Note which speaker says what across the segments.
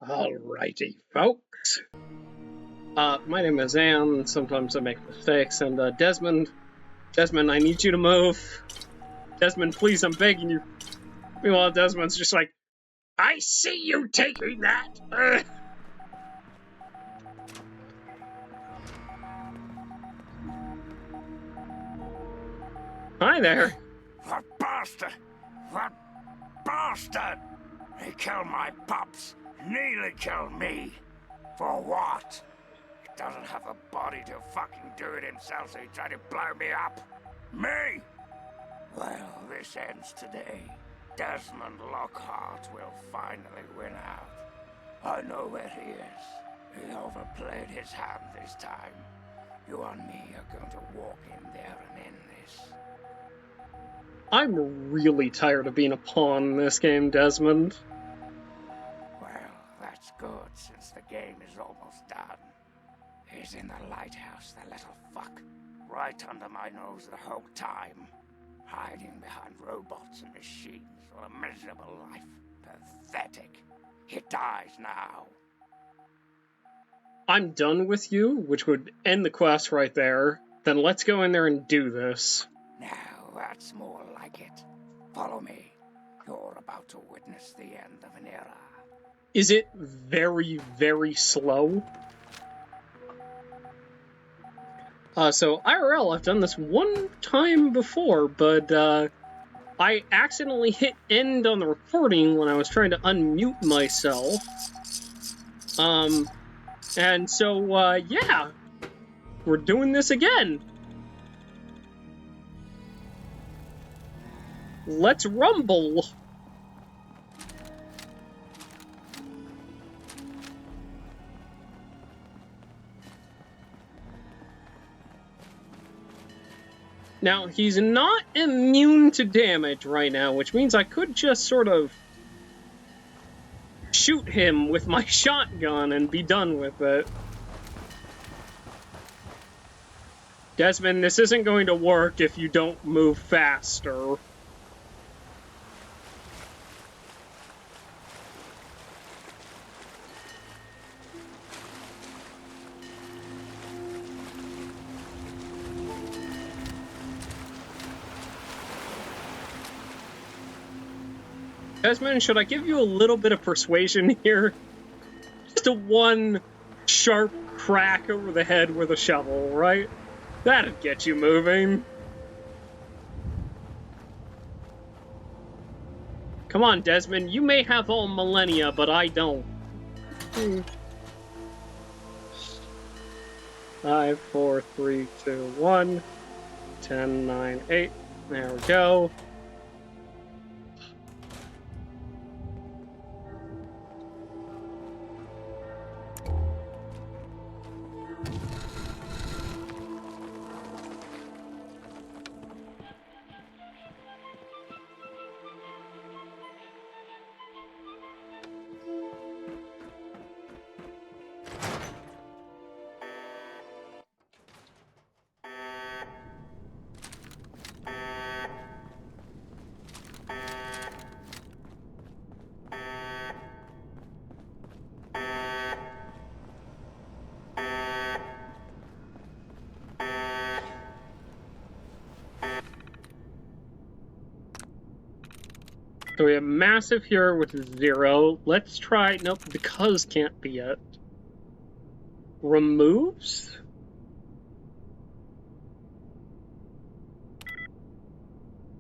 Speaker 1: Alrighty, folks. My name is Ann. Sometimes I make mistakes. And Desmond, I need you to move. Desmond, please, I'm begging you. Meanwhile, Desmond's just like, I see you taking that. Hi there.
Speaker 2: What bastard! What bastard! He killed my pups. Nearly killed me. For what? He doesn't have a body to fucking do it himself, so he tried to blow me up. Me? Well, this ends today. Desmond Lockhart will finally win out. I know where he is. He overplayed his hand this time. You and me are going to walk in there and end this.
Speaker 1: I'm really tired of being a pawn in this game, Desmond.
Speaker 2: Well, that's good, since the game is almost done. He's in the lighthouse, the little fuck. Right under my nose the whole time. Hiding behind robots and machines for a miserable life. Pathetic. He dies now.
Speaker 1: I'm done with you, which would end the quest right there. Then let's go in there and do this.
Speaker 2: Now, that's more like it. Follow me. You're about to witness the end of an era.
Speaker 1: Is it very, very slow? So IRL, I've done this one time before, but I accidentally hit end on the recording when I was trying to unmute myself. And so, yeah, we're doing this again. Let's rumble. Now, he's not immune to damage right now, which means I could just sort of shoot him with my shotgun and be done with it. Desmond, this isn't going to work if you don't move faster. Desmond, should I give you a little bit of persuasion here? Just a one sharp crack over the head with a shovel, right? That'd get you moving. Come on, Desmond, you may have all millennia, but I don't. 5, 4, 3, 2, 1. 10, 9, 8. There we go. So we have massive here, which is 0. Let's try... Nope, because can't be it. Removes?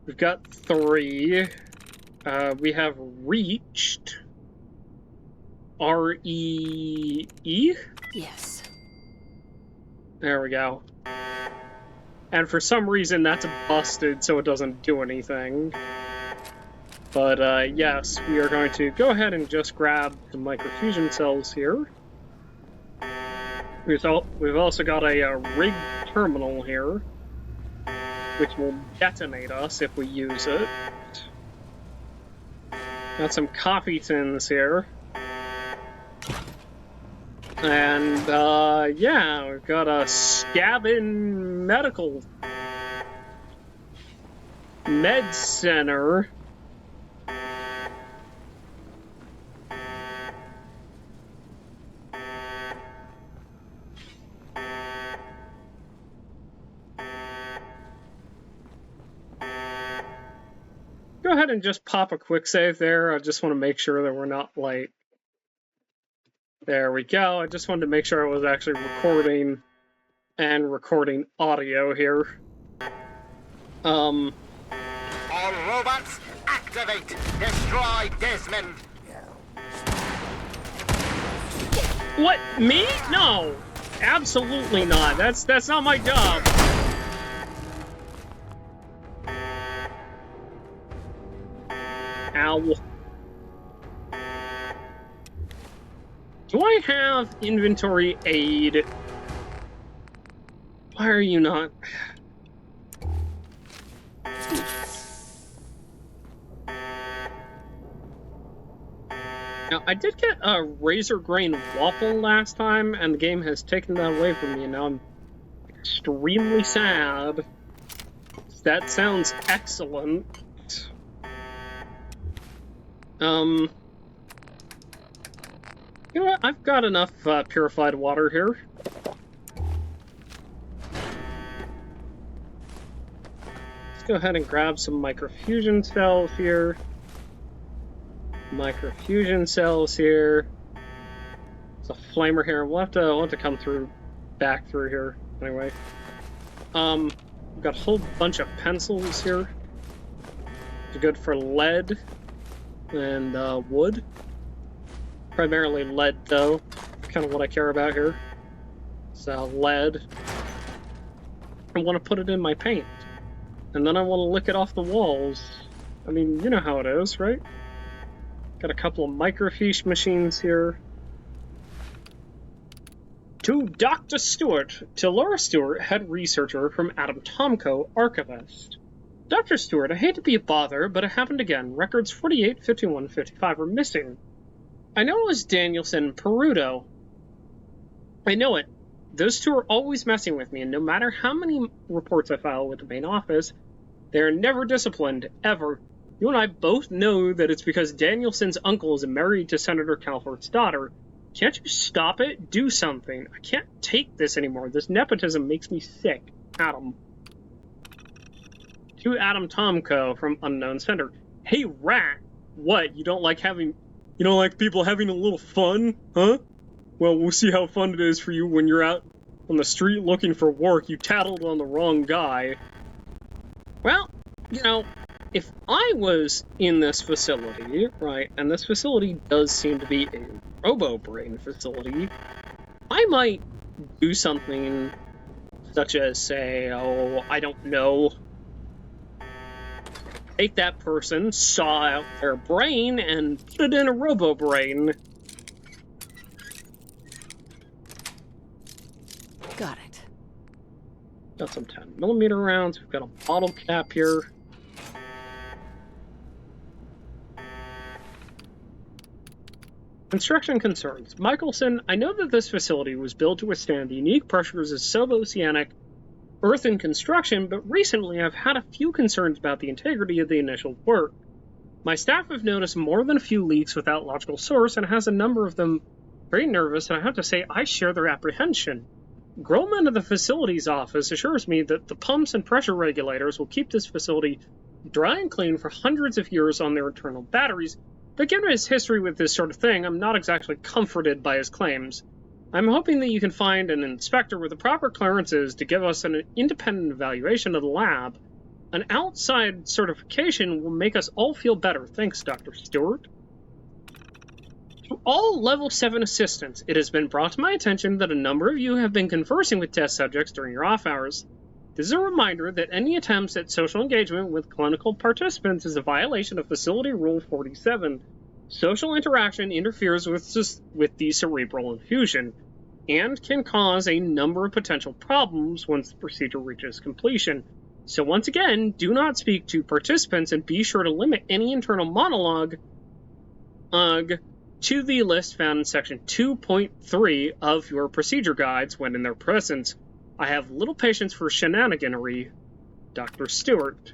Speaker 1: We've got 3. We have reached. R-E-E?
Speaker 3: Yes.
Speaker 1: There we go. And for some reason that's busted, so it doesn't do anything. But, yes, we are going to go ahead and just grab the microfusion cells here. We've also got a rigged terminal here, which will detonate us if we use it. Got some coffee tins here. And, yeah, we've got a Scabin Medical Med Center. ahead and just pop a quick save there. I just want to make sure that we're not like... There we go. I just wanted to make sure I was actually recording and recording audio here.
Speaker 3: All robots, activate! Destroy Desmond!
Speaker 1: What? Me? No! Absolutely not. That's not my job. Ow. Do I have inventory aid? Why are you not? Now, I did get a razor grain waffle last time, and the game has taken that away from me, and now I'm extremely sad. That sounds excellent. You know what? I've got enough purified water here. Let's go ahead and grab some microfusion cells here. Microfusion cells here. There's a flamer here. We'll have to come through, back through here. Anyway, we've got a whole bunch of pencils here. They're good for lead and wood. Primarily lead, though. Kind of what I care about here. So lead. I want to put it in my paint, and then I want to lick it off the walls. I mean, you know how it is, right? Got a couple of microfiche machines here. To Dr. Stewart, to Laura Stewart, head researcher from Adam Tomko, archivist. Dr. Stewart, I hate to be a bother, but it happened again. Records 48, 51, 55 are missing. I know it was Danielson and Perudo. I know it. Those two are always messing with me, and no matter how many reports I file with the main office, they are never disciplined, ever. You and I both know that it's because Danielson's uncle is married to Senator Calvert's daughter. Can't you stop it? Do something. I can't take this anymore. This nepotism makes me sick. Adam. To Adam Tomko from Unknown Center. Hey, Rat. What? You don't like people having a little fun? Huh? Well, we'll see how fun it is for you when you're out on the street looking for work. You tattled on the wrong guy. Well, you know, if I was in this facility, right, and this facility does seem to be a robo-brain facility, I might do something such as say, oh, I don't know, take that person, saw out their brain, and put it in a robo-brain.
Speaker 4: Got it.
Speaker 1: Got some 10mm rounds, we've got a bottle cap here. Construction concerns. Michelson, I know that this facility was built to withstand the unique pressures of suboceanic Earth in construction, but recently I've had a few concerns about the integrity of the initial work. My staff have noticed more than a few leaks without logical source, and has a number of them very nervous, and I have to say I share their apprehension. Grolman of the facilities office assures me that the pumps and pressure regulators will keep this facility dry and clean for hundreds of years on their internal batteries, but given his history with this sort of thing, I'm not exactly comforted by his claims. I'm hoping that you can find an inspector with the proper clearances to give us an independent evaluation of the lab. An outside certification will make us all feel better. Thanks, Dr. Stewart. To all Level 7 assistants, it has been brought to my attention that a number of you have been conversing with test subjects during your off hours. This is a reminder that any attempts at social engagement with clinical participants is a violation of Facility Rule 47. Social interaction interferes with the cerebral infusion, and can cause a number of potential problems once the procedure reaches completion. So once again, do not speak to participants, and be sure to limit any internal monologue to the list found in Section 2.3 of your procedure guides when in their presence. I have little patience for shenaniganery. Dr. Stewart.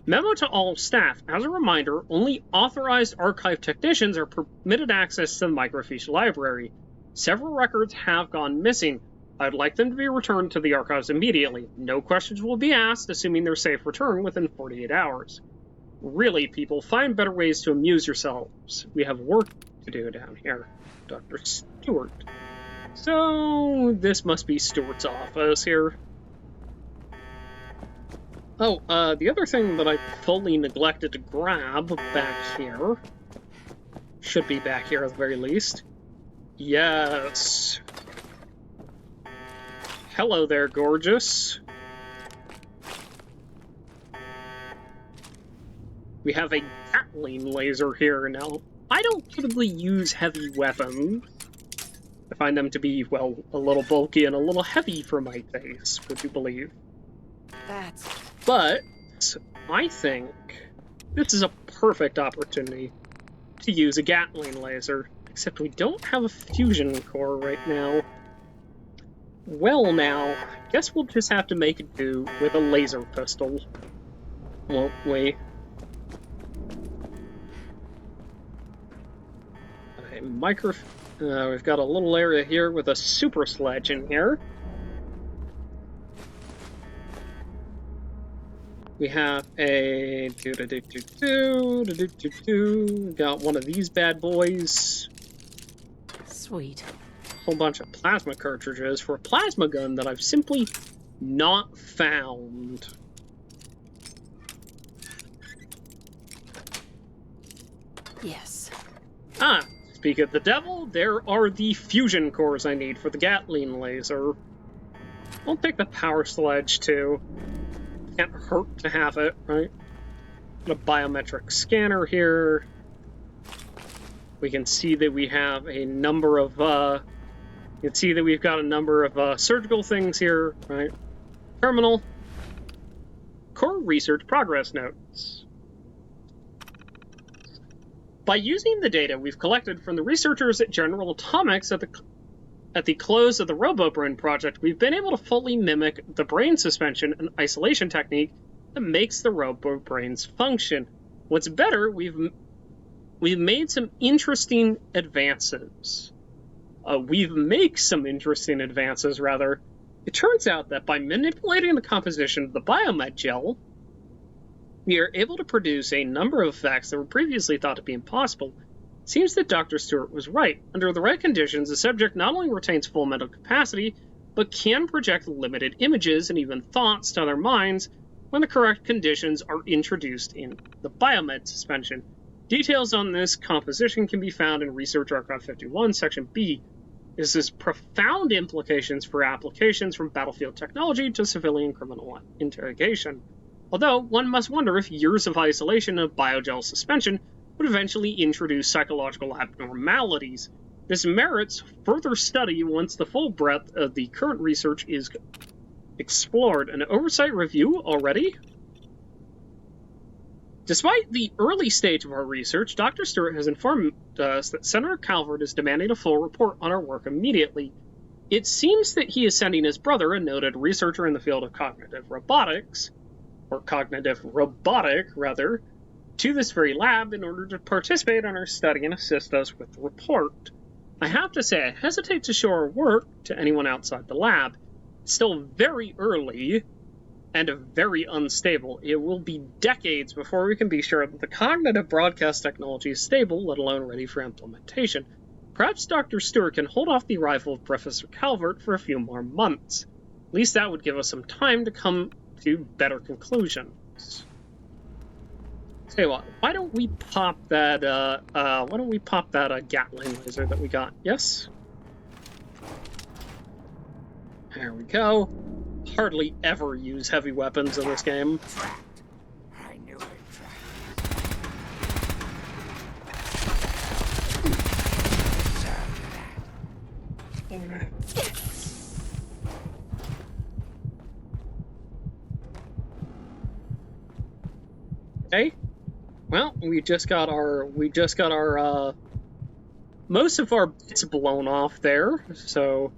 Speaker 1: Memo to all staff. As a reminder, only authorized archive technicians are permitted access to the microfiche library. Several records have gone missing. I'd like them to be returned to the archives immediately. No questions will be asked, assuming their safe return within 48 hours. Really, people, find better ways to amuse yourselves. We have work to do down here, Dr. Stewart. So, this must be Stewart's office here. Oh, the other thing that I fully neglected to grab back here, should be back here at the very least. Yes. Hello there, gorgeous. We have a Gatling laser here now. I don't typically use heavy weapons. I find them to be, well, a little bulky and a little heavy for my taste, would you believe? But I think this is a perfect opportunity to use a Gatling laser, except we don't have a fusion core right now. Well now, I guess we'll just have to make it do with a laser pistol, won't we? We've got a little area here with a super sledge in here. We have a got one of these bad boys.
Speaker 4: Sweet.
Speaker 1: A whole bunch of plasma cartridges for a plasma gun that I've simply not found.
Speaker 4: Yes.
Speaker 1: Ah, speak of the devil, there are the fusion cores I need for the Gatling laser. I'll take the power sledge too. Can't hurt to have it, right? A biometric scanner here. We can see that we have a number of, you can see that we've got a number of surgical things here, right? Terminal. Core research progress notes. By using the data we've collected from the researchers at General Atomics at the close of the RoboBrain project, we've been able to fully mimic the brain suspension and isolation technique that makes the RoboBrains function. What's better, we've made some interesting advances. We've made some interesting advances, rather. It turns out that by manipulating the composition of the biomed gel, we are able to produce a number of effects that were previously thought to be impossible. It seems that Dr. Stewart was right. Under the right conditions, the subject not only retains full mental capacity, but can project limited images and even thoughts to other minds when the correct conditions are introduced in the biomed suspension. Details on this composition can be found in Research Archive 51, Section B. This has profound implications for applications from battlefield technology to civilian criminal interrogation. Although, one must wonder if years of isolation of biogel suspension would eventually introduce psychological abnormalities. This merits further study once the full breadth of the current research is explored. An oversight review already? Despite the early stage of our research, Dr. Stewart has informed us that Senator Calvert is demanding a full report on our work immediately. It seems that he is sending his brother, a noted researcher in the field of cognitive robotics, or cognitive robotic, rather, to this very lab in order to participate in our study and assist us with the report. I have to say, I hesitate to show our work to anyone outside the lab. It's still very early and very unstable. It will be decades before we can be sure that the cognitive broadcast technology is stable, let alone ready for implementation. Perhaps Dr. Stewart can hold off the arrival of Professor Calvert for a few more months. At least that would give us some time to come to better conclusions. Tell you what, why don't we pop that Gatling laser that we got? Yes? There we go. Hardly ever use heavy weapons in this game.
Speaker 2: I knew it.
Speaker 1: Okay. Well, we just got our most of our bits blown off there, so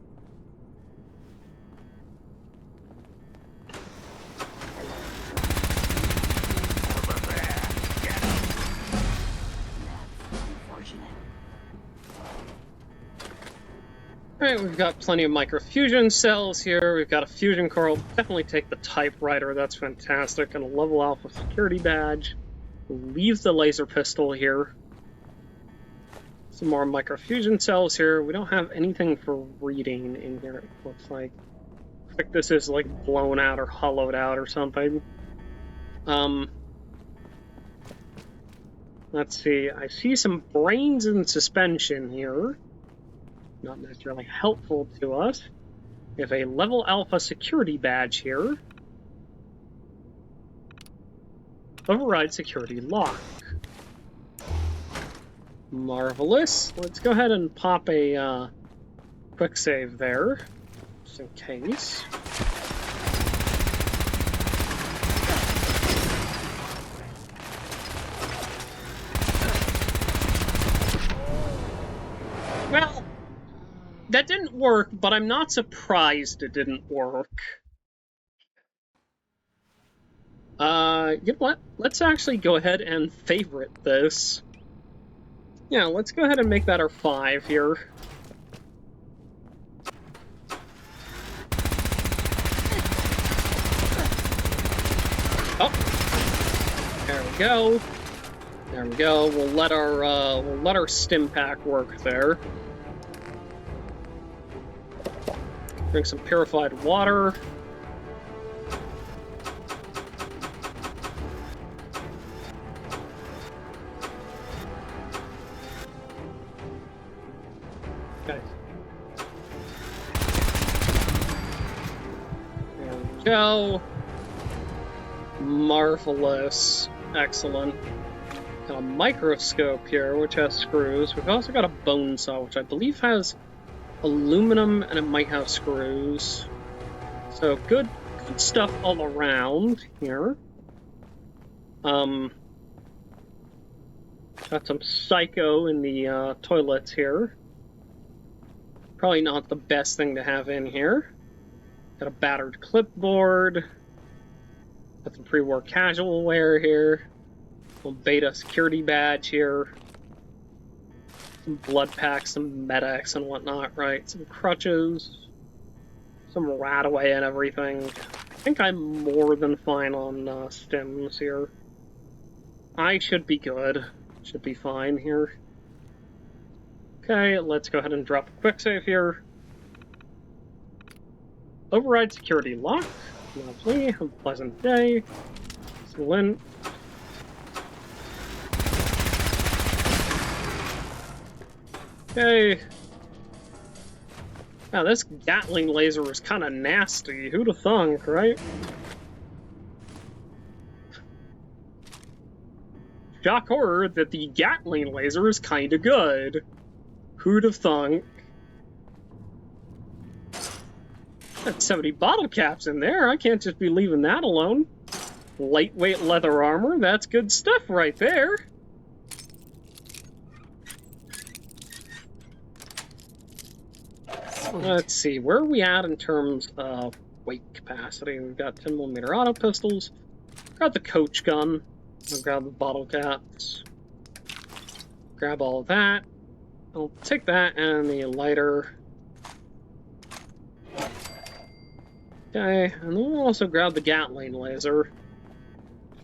Speaker 1: Alright, we've got plenty of microfusion cells here. We've got a fusion core. I'll definitely take the typewriter. That's fantastic. And a level alpha security badge. Leave the laser pistol here. Some more microfusion cells here. We don't have anything for reading in here, it looks like. I think this is like blown out or hollowed out or something. Let's see. I see some brains in suspension here. Not necessarily helpful to us. We have a level alpha security badge here. Override security lock. Marvelous. Let's go ahead and pop a quick save there, just in case. Well, that didn't work, but I'm not surprised it didn't work. You know what? Let's actually go ahead and favorite this. Yeah, let's go ahead and make that our 5 here. Oh, there we go. There we go. We'll let our stim pack work there. Drink some purified water. Okay. There we go. Marvelous. Excellent. Got a microscope here, which has screws. We've also got a bone saw, which I believe has aluminum, and it might have screws. So good stuff all around here. Got some psycho in the toilets here. Probably not the best thing to have in here. Got a battered clipboard. Got some pre-war casual wear here. Little beta security badge here. Some blood packs, some medics and whatnot, right? Some crutches. Some Radaway and everything. I think I'm more than fine on stims here. I should be good. Should be fine here. Okay, let's go ahead and drop a quick save here. Override security lock. Lovely. Have a pleasant day. Excellent. Okay. Now this Gatling laser is kind of nasty. Who'd have thunk, right? Shock horror that the Gatling laser is kind of good. Who'd have thunk? Got 70 bottle caps in there. I can't just be leaving that alone. Lightweight leather armor. That's good stuff right there.
Speaker 4: Sweet.
Speaker 1: Let's see, where are we at in terms of weight capacity? We've got 10mm auto pistols. Grab the coach gun. I'll grab the bottle caps. Grab all of that. I'll take that and the lighter. Okay, and then we'll also grab the Gatling laser.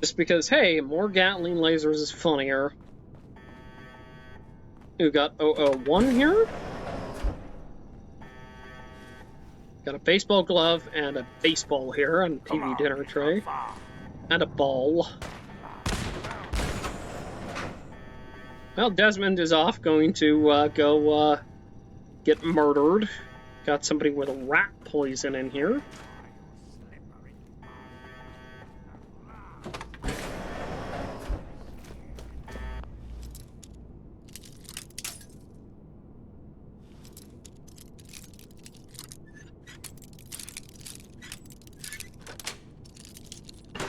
Speaker 1: Just because, hey, more Gatling lasers is funnier. We've got 001 here. Got a baseball glove and a baseball here and TV dinner tray. And a ball. Well, Desmond is off going to go get murdered. Got somebody with rat poison in here.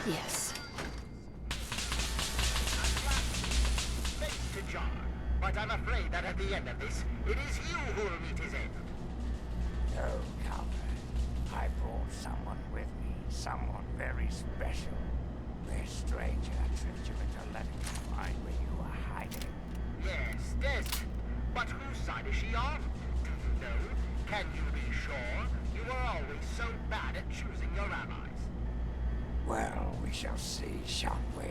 Speaker 4: Yes.
Speaker 3: Thanks to John, but I'm afraid that at the end of this, it is you who will meet his end.
Speaker 2: No, comrade. I brought someone with me. Someone very special. This stranger tricked you into letting me find where you were hiding.
Speaker 3: Yes, Des. But whose side is she on? Do you know? Can you be sure? You were always so bad at choosing your allies.
Speaker 2: Well, we shall see, shan't we?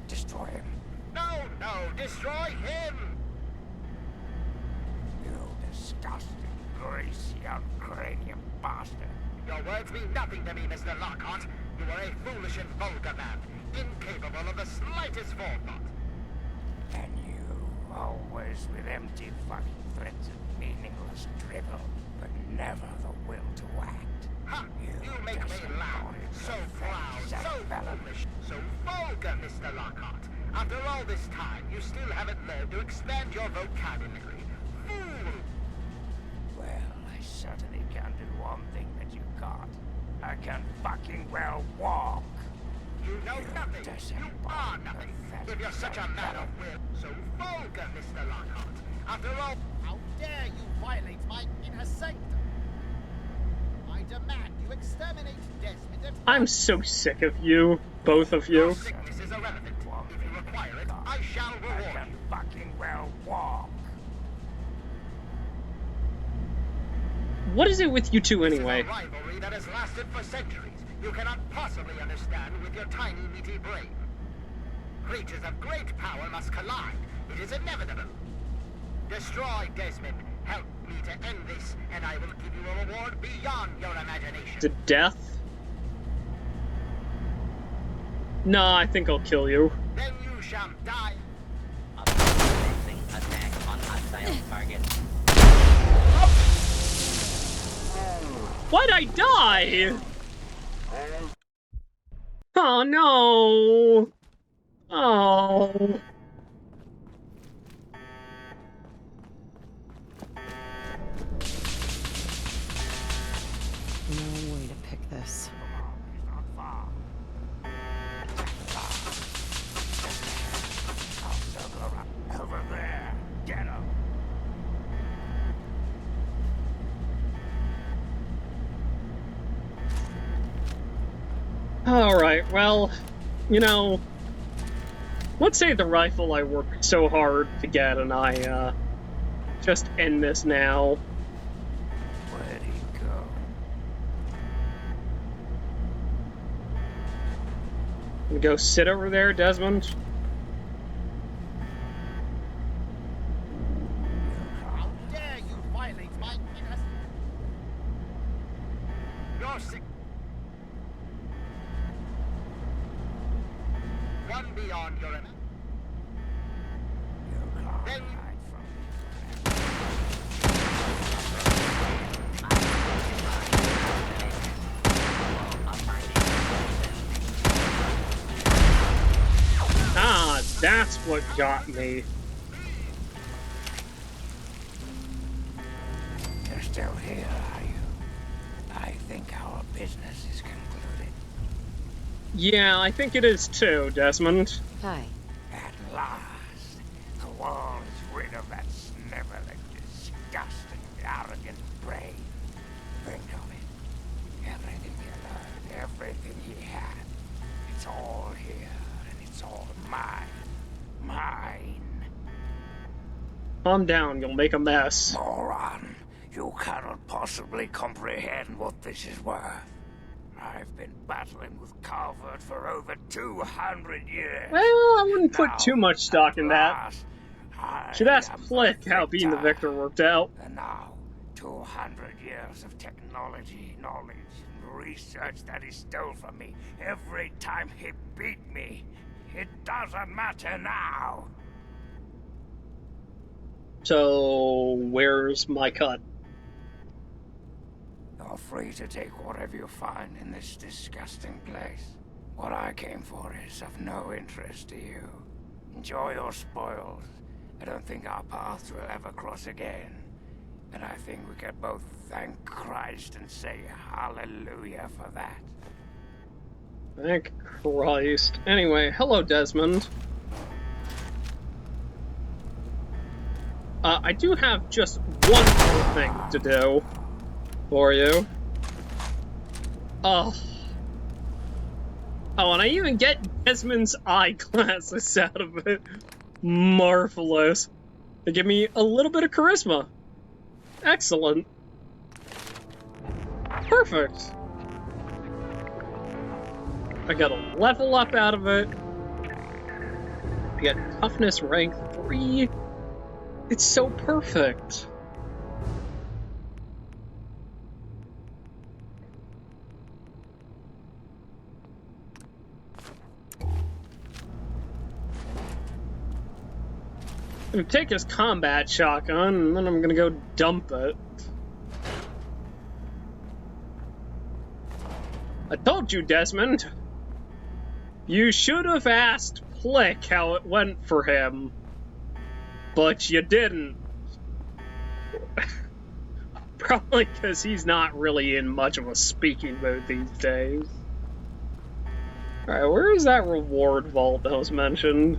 Speaker 2: Destroy him.
Speaker 3: No, no, destroy him!
Speaker 2: You disgusting, greasy, uncranium bastard.
Speaker 3: Your words mean nothing to me, Mr. Lockhart. You are a foolish and vulgar man, incapable of the slightest forethought.
Speaker 2: And you, always with empty fucking threats and meaningless drivel, but never the will to act.
Speaker 3: Ha! You make me laugh. So proud, so foolish, so vulgar, Mr. Lockhart. After all this time, you still haven't learned to expand your vocabulary. Fool!
Speaker 2: Well, I certainly can do one thing that you can't. I can fucking well walk.
Speaker 3: You know nothing. You are nothing. If you're such a man of will, so vulgar, Mr. Lockhart. After all,
Speaker 5: How dare you violate my inner sanctum? I demand you exterminate Desmond and
Speaker 1: I'm so sick of you, both of
Speaker 3: your
Speaker 1: you.
Speaker 3: sickness is irrelevant. If you require it, I shall
Speaker 2: I
Speaker 3: reward
Speaker 2: can
Speaker 3: you.
Speaker 2: fucking well walk.
Speaker 1: What is it with you two anyway?
Speaker 3: This is a rivalry that has lasted for centuries. You cannot possibly understand with your tiny, meaty brain. Creatures of great power must collide. It is inevitable. Destroy Desmond. Help me to end this, and I will give you a reward beyond your imagination.
Speaker 1: To death? No, I think I'll kill you.
Speaker 3: Then you shall die.
Speaker 6: Attack on hostile target.
Speaker 1: Why'd I die? Oh no! Oh.
Speaker 4: No way to pick this.
Speaker 2: Not far. I'll circle around. Over there. Get him.
Speaker 1: Alright, well, you know, let's say the rifle I worked so hard to get and I, just end this now.
Speaker 2: Where'd he go?
Speaker 1: And go sit over there, Desmond.
Speaker 5: How dare you violate my inner...
Speaker 3: You're sick. One beyond your imagination.
Speaker 2: You can't
Speaker 3: Then-
Speaker 2: hide from me.
Speaker 1: Ah, that's what got me.
Speaker 2: You're still here, are you? I think our business is concluded.
Speaker 1: Yeah, I think it is too, Desmond.
Speaker 4: Hi.
Speaker 2: At last, the world is rid of that sniveling, disgusting, arrogant brain. Think of it. Everything he learned, everything he had. It's all here, and it's all mine. Mine.
Speaker 1: Calm down, you'll make a mess.
Speaker 2: Moron, you cannot possibly comprehend what this is worth. I've been battling with Calvert for over 200 years.
Speaker 1: Well, I wouldn't put
Speaker 2: Now,
Speaker 1: too much stock in
Speaker 2: at
Speaker 1: that.
Speaker 2: last, I
Speaker 1: Should ask
Speaker 2: am the
Speaker 1: Flick how being the victor worked out.
Speaker 2: And now, 200 years of technology, knowledge, and research that he stole from me every time he beat me. It doesn't matter now.
Speaker 1: So, where's my cut?
Speaker 2: You're free to take whatever you find in this disgusting place. What I came for is of no interest to you. Enjoy your spoils. I don't think our paths will ever cross again. And I think we can both thank Christ and say hallelujah for that.
Speaker 1: Thank Christ. Anyway, hello, Desmond. I do have just one more thing to do for you. Oh. Oh, and I even get Desmond's eyeglasses out of it. Marvelous. They give me a little bit of charisma. Excellent. Perfect. I got a level up out of it. I get toughness rank 3. It's so perfect. I'm gonna take his combat shotgun, and then I'm gonna go dump it. I told you, Desmond. You should have asked Plick how it went for him. But you didn't. Probably because he's not really in much of a speaking mood these days. Alright, where is that reward vault that was mentioned?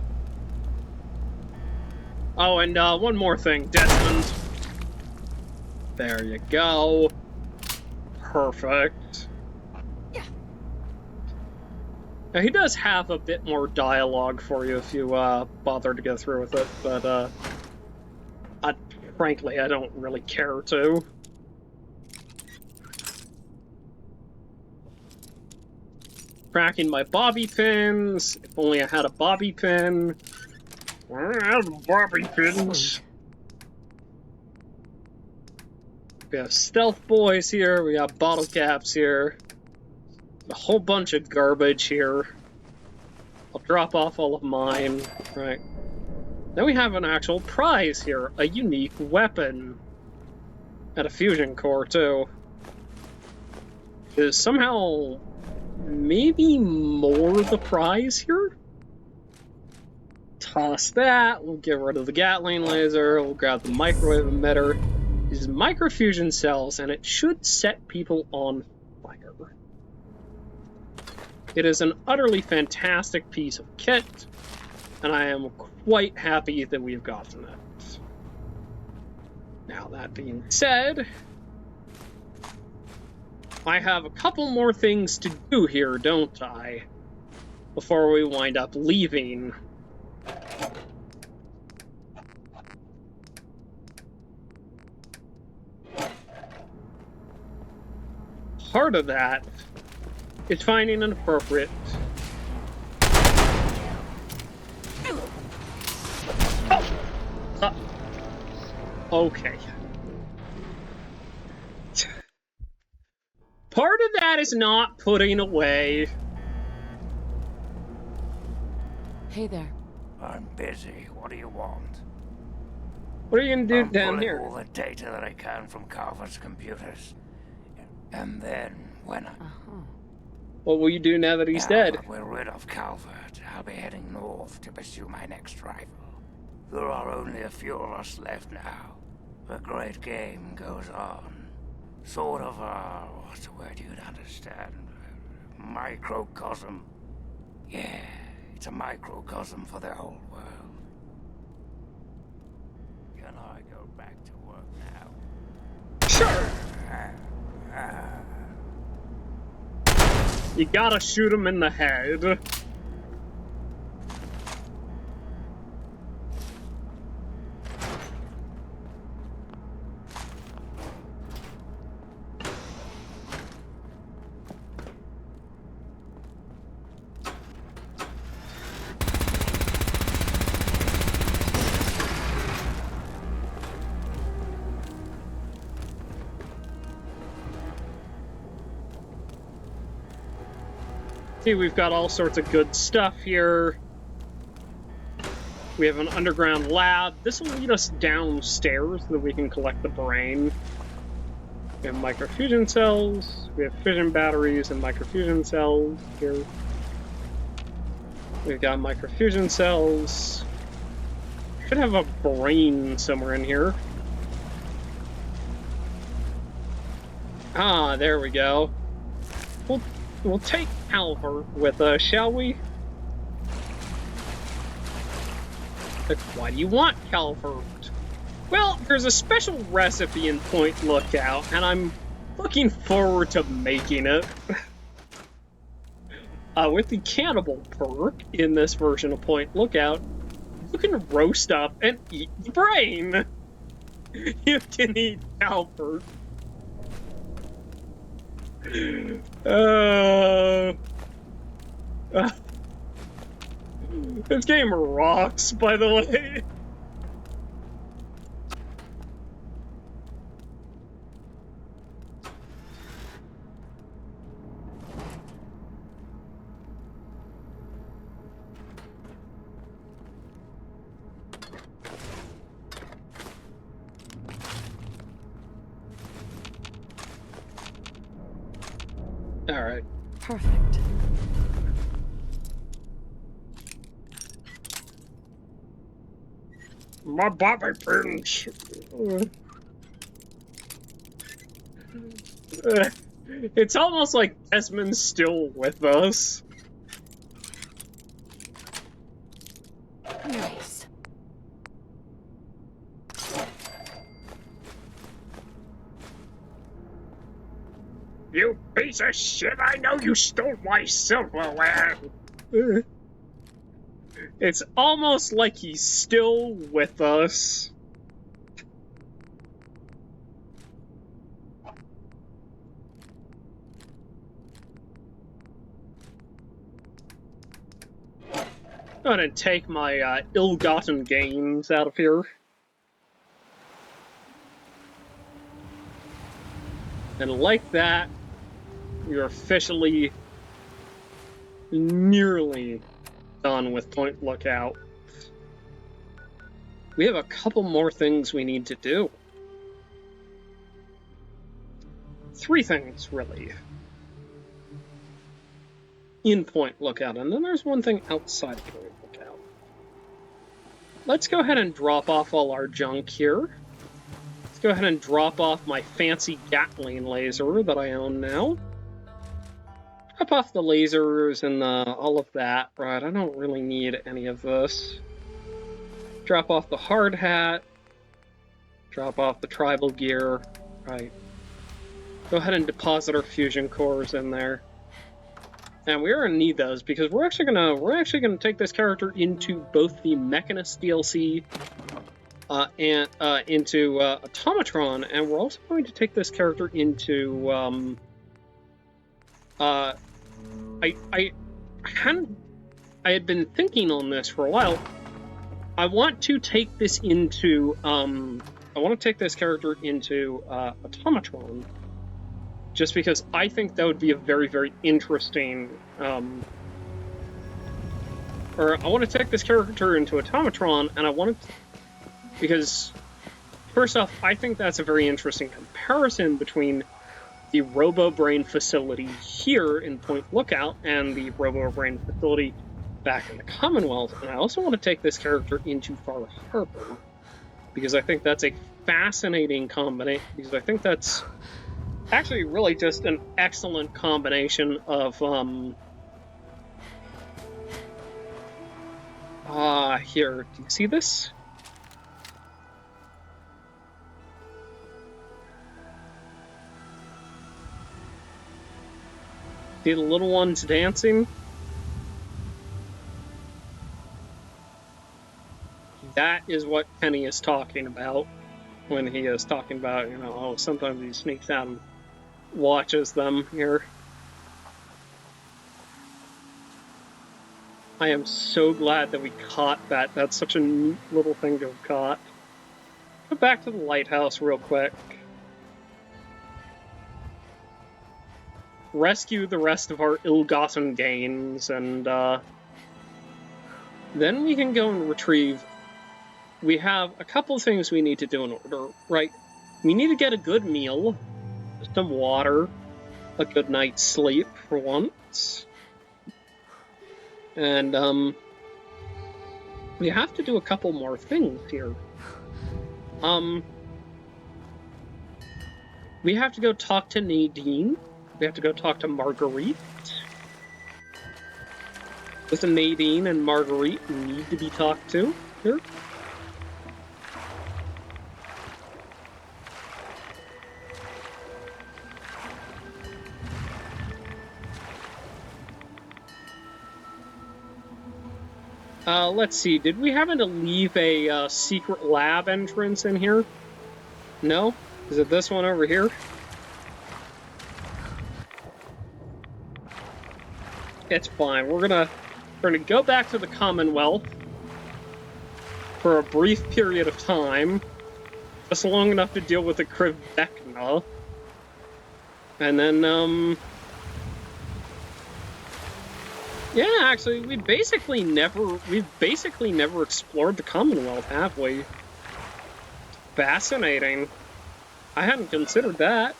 Speaker 1: Oh, and one more thing, Desmond. There you go. Perfect.
Speaker 4: Yeah.
Speaker 1: Now, he does have a bit more dialogue for you if you bother to go through with it, but frankly, I don't really care to. Cracking my bobby pins. If only I had a bobby pin. I have bobby pins.
Speaker 4: Sweet.
Speaker 1: We have stealth boys here. We got bottle caps here. A whole bunch of garbage here. I'll drop off all of mine. Right. Then we have an actual prize here. A unique weapon. And a fusion core, too. Is somehow maybe more the prize here? Toss that. We'll get rid of the Gatling laser. We'll grab the microwave emitter. These microfusion cells, and it should set people on fire. It is an utterly fantastic piece of kit, and I am quite happy that we've gotten it. Now, that being said, I have a couple more things to do here, don't I? Before we wind up leaving. Part of that is finding an appropriate... Okay. Part of that is not putting away.
Speaker 4: Hey there.
Speaker 2: I'm busy. What do you want?
Speaker 1: What are you gonna do
Speaker 2: I'm
Speaker 1: down
Speaker 2: pulling
Speaker 1: here?
Speaker 2: all the data that I can from Carver's computers. And then, when
Speaker 1: What will you do now that he's
Speaker 2: now
Speaker 1: dead?
Speaker 2: that we're rid of Calvert, I'll be heading north to pursue my next rival. There are only a few of us left now. The great game goes on. Sort of what's the word you'd understand? Microcosm. Yeah, it's a microcosm for the whole world. Can I go back to work now?
Speaker 1: Sure! You gotta shoot him in the head. See, we've got all sorts of good stuff here. We have an underground lab. This will lead us downstairs so that we can collect the brain. We have microfusion cells. We have fission batteries and microfusion cells here. We've got microfusion cells. Should have a brain somewhere in here. Ah, there we go. We'll take Calvert with us, shall we? But why do you want Calvert? Well, there's a special recipe in Point Lookout, and I'm looking forward to making it. With the cannibal perk in this version of Point Lookout, you can roast up and eat the brain. You can eat Calvert. This game rocks, by the way. All right.
Speaker 4: Perfect.
Speaker 1: My bobby pins. It's almost like Desmond's still with us.
Speaker 4: Nice.
Speaker 1: You piece of shit, I know you stole my silverware. It's almost like he's still with us. I'm gonna take my ill-gotten gains out of here. And like that, we're officially nearly done with Point Lookout. We have a couple more things we need to do. 3 things, really. In Point Lookout, and then there's one thing outside of Point Lookout. Let's go ahead and drop off all our junk here. Let's go ahead and drop off my fancy Gatling laser that I own now. Drop off the lasers and all of that. Right, I don't really need any of this. Drop off the hard hat. Drop off the tribal gear. Right. Go ahead and deposit our fusion cores in there. And we're gonna need those because we're actually gonna take this character into both the Mechanist DLC and into Automatron, and we're also going to take this character into I had been thinking on this for a while. I want to take this into this character into Automatron. Just because I think that would be a very, very interesting, or I want to take this character into Automatron, and I want to, because, first off, I think that's a very interesting comparison between the Robo-Brain facility here in Point Lookout and the Robo-Brain facility back in the Commonwealth, and I also want to take this character into Far Harbor, because I think that's a fascinating combination, because I think that's actually really just an excellent combination of, here, do you see this? See the little ones dancing? That is what Penny is talking about when he is talking about, you know, oh, sometimes he sneaks out and watches them here. I am so glad that we caught that. That's such a neat little thing to have caught. Go back to the lighthouse real quick. Rescue the rest of our ill-gotten gains, and then we can go and retrieve. We have a couple of things we need to do in order, right? We need to get a good meal, some water, a good night's sleep for once, and we have to do a couple more things here. We have to go talk to Nadine. We have to go talk to Marguerite. Both Nadine and Marguerite need to be talked to here. Let's see, did we happen to leave a secret lab entrance in here? No? Is it this one over here? It's fine, we're We're gonna go back to the Commonwealth for a brief period of time, just long enough to deal with the Krivdekna. And then, yeah, actually, we've basically never explored the Commonwealth, have we? Fascinating. I hadn't considered that.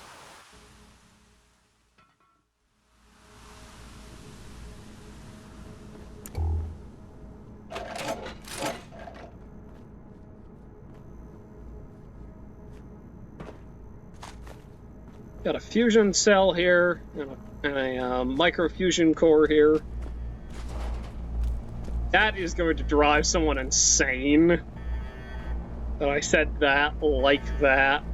Speaker 1: Got a fusion cell here, and a microfusion core here. That is going to drive someone insane. That I said that like that.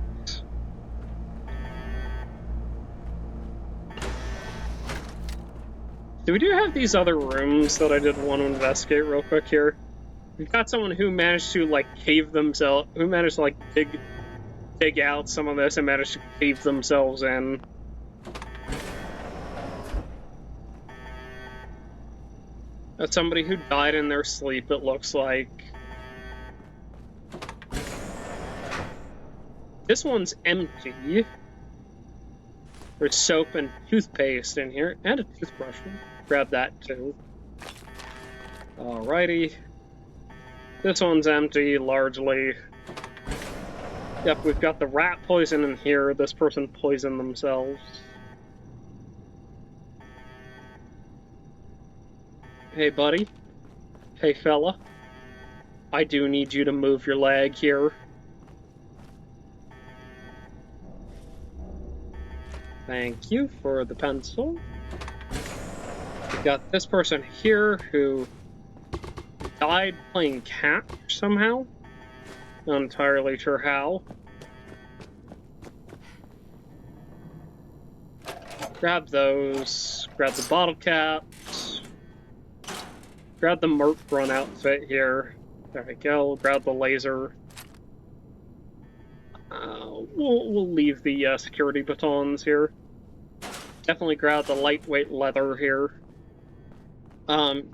Speaker 1: So we do have these other rooms that I did want to investigate real quick here. We've got someone who managed to, like, cave themselves, who managed to, like, dig out some of this and managed to cave themselves in. That's somebody who died in their sleep, it looks like. This one's empty. There's soap and toothpaste in here, and a toothbrush. Grab that too. Alrighty. This one's empty, largely. Yep, we've got the rat poison in here. This person poisoned themselves. Hey, buddy. Hey, fella. I do need you to move your leg here. Thank you for the pencil. We got this person here who died playing catch somehow. Not entirely sure how. Grab those. Grab the bottle caps. Grab the Merc Run outfit here. There we go. Grab the laser. We'll leave the security batons here. Definitely grab the lightweight leather here.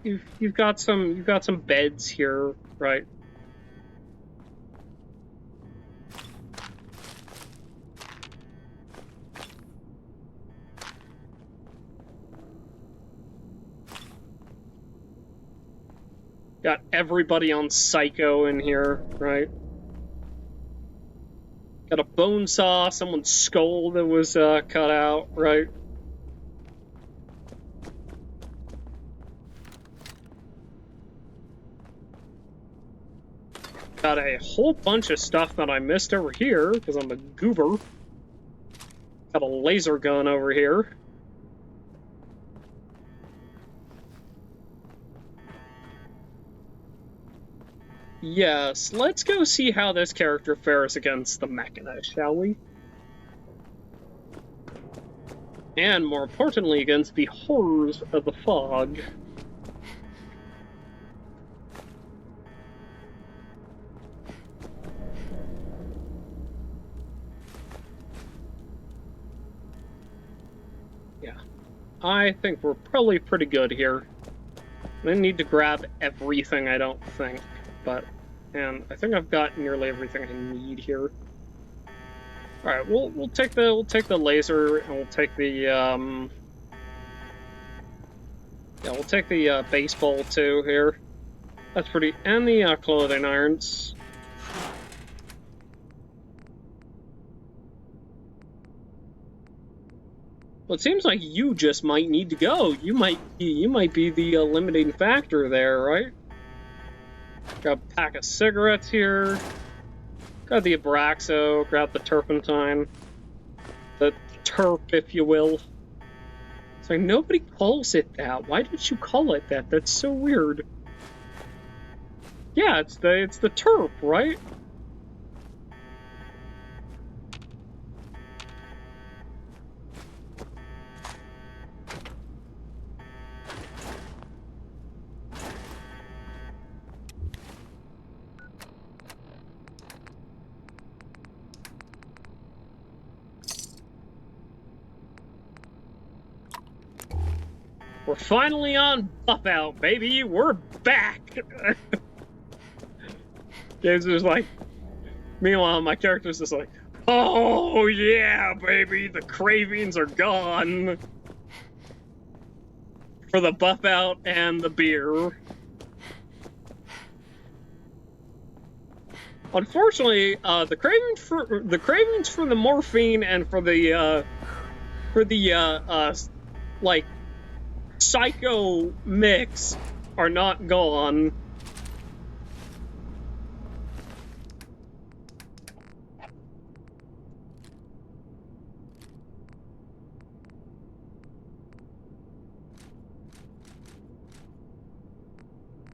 Speaker 1: You've got some beds here, right? Got everybody on Psycho in here, right? Got a bone saw, someone's skull that was cut out, right? Got a whole bunch of stuff that I missed over here, because I'm a goober. Got a laser gun over here. Yes, let's go see how this character fares against the Mechanist, shall we? And, more importantly, against the horrors of the fog. Yeah, I think we're probably pretty good here. I didn't need to grab everything, I don't think. And I think I've got nearly everything I need here. All right, we'll take the laser and we'll take the we'll take the baseball too here. That's pretty, and the clothing irons. Well, it seems like you just might need to go. You might be the limiting factor there, right? Grab a pack of cigarettes here. Grab the Abraxo. Grab the turpentine. The terp, if you will. It's like, nobody calls it that. Why did you call it that? That's so weird. Yeah, it's the terp, right? We're finally on Buff Out, baby! We're back! James is like... Meanwhile, my character's just like, oh yeah, baby! The cravings are gone! For the Buff Out and the beer. Unfortunately, the cravings for the morphine and for the like psycho mix are not gone.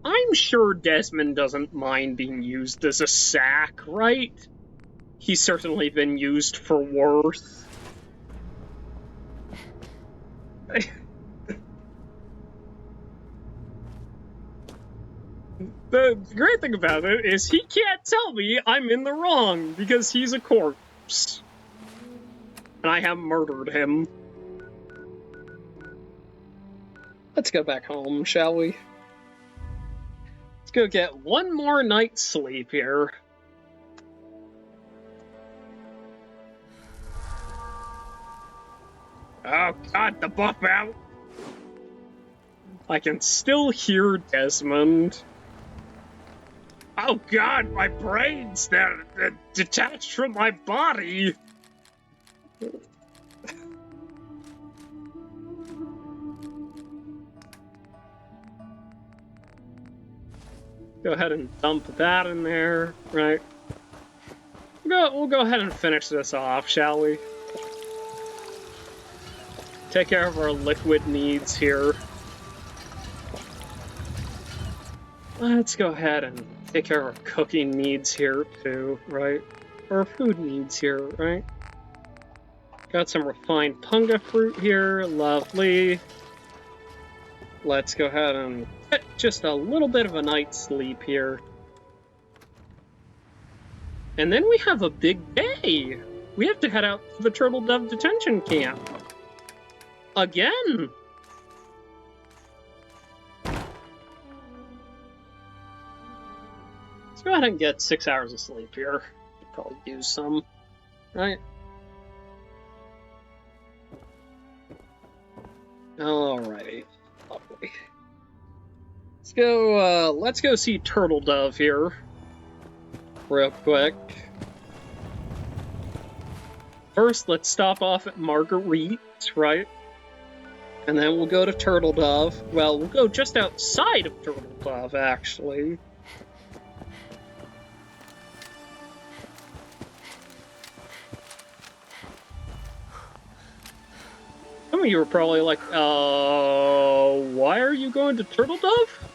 Speaker 1: I'm sure Desmond doesn't mind being used as a sack, right? He's certainly been used for worse. The great thing about it is he can't tell me I'm in the wrong because he's a corpse. And I have murdered him. Let's go back home, shall we? Let's go get one more night's sleep here. Oh god, the Buff Out! I can still hear Desmond. Oh god, my brain's they're detached from my body! Go ahead and dump that in there, right? We'll go ahead and finish this off, shall we? Take care of our liquid needs here. Let's go ahead and take care of our cooking needs here, too, right? Our food needs here, right? Got some refined punga fruit here, lovely. Let's go ahead and get just a little bit of a night's sleep here. And then we have a big day! We have to head out to the Turtle Dove detention camp. Again! Let's go ahead and get 6 hours of sleep here. Could probably use some, right? Alrighty. Lovely. Let's go see Turtle Dove here. Real quick. First, let's stop off at Marguerite's, right? And then we'll go to Turtle Dove. Well, we'll go just outside of Turtle Dove, actually. Some of you were probably like, why are you going to Turtle Dove?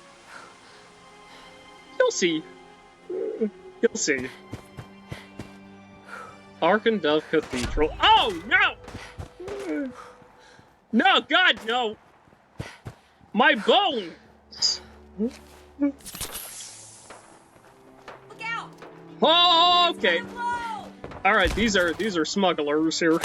Speaker 1: You'll see. You'll see. Ark and Dove Cathedral. Oh, no! No, God, no! My bones!
Speaker 4: Look out!
Speaker 1: Oh, okay. Alright, these are smugglers here.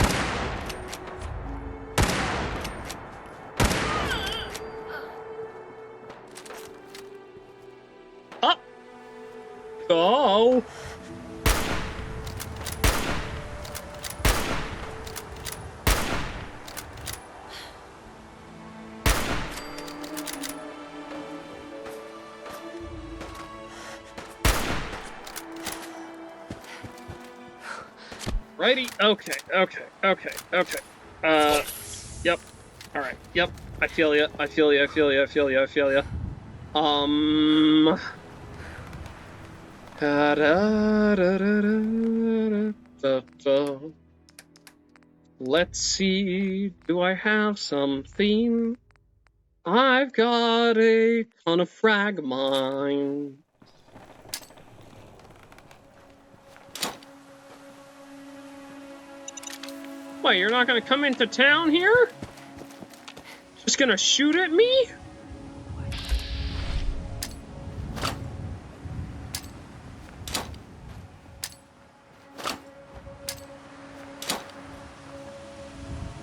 Speaker 1: Up! Go! Righty, okay. Yep. Alright, yep. I feel ya. Let's see, do I have something? I've got a ton of frag mines. What, you're not gonna come into town here? Just gonna shoot at me?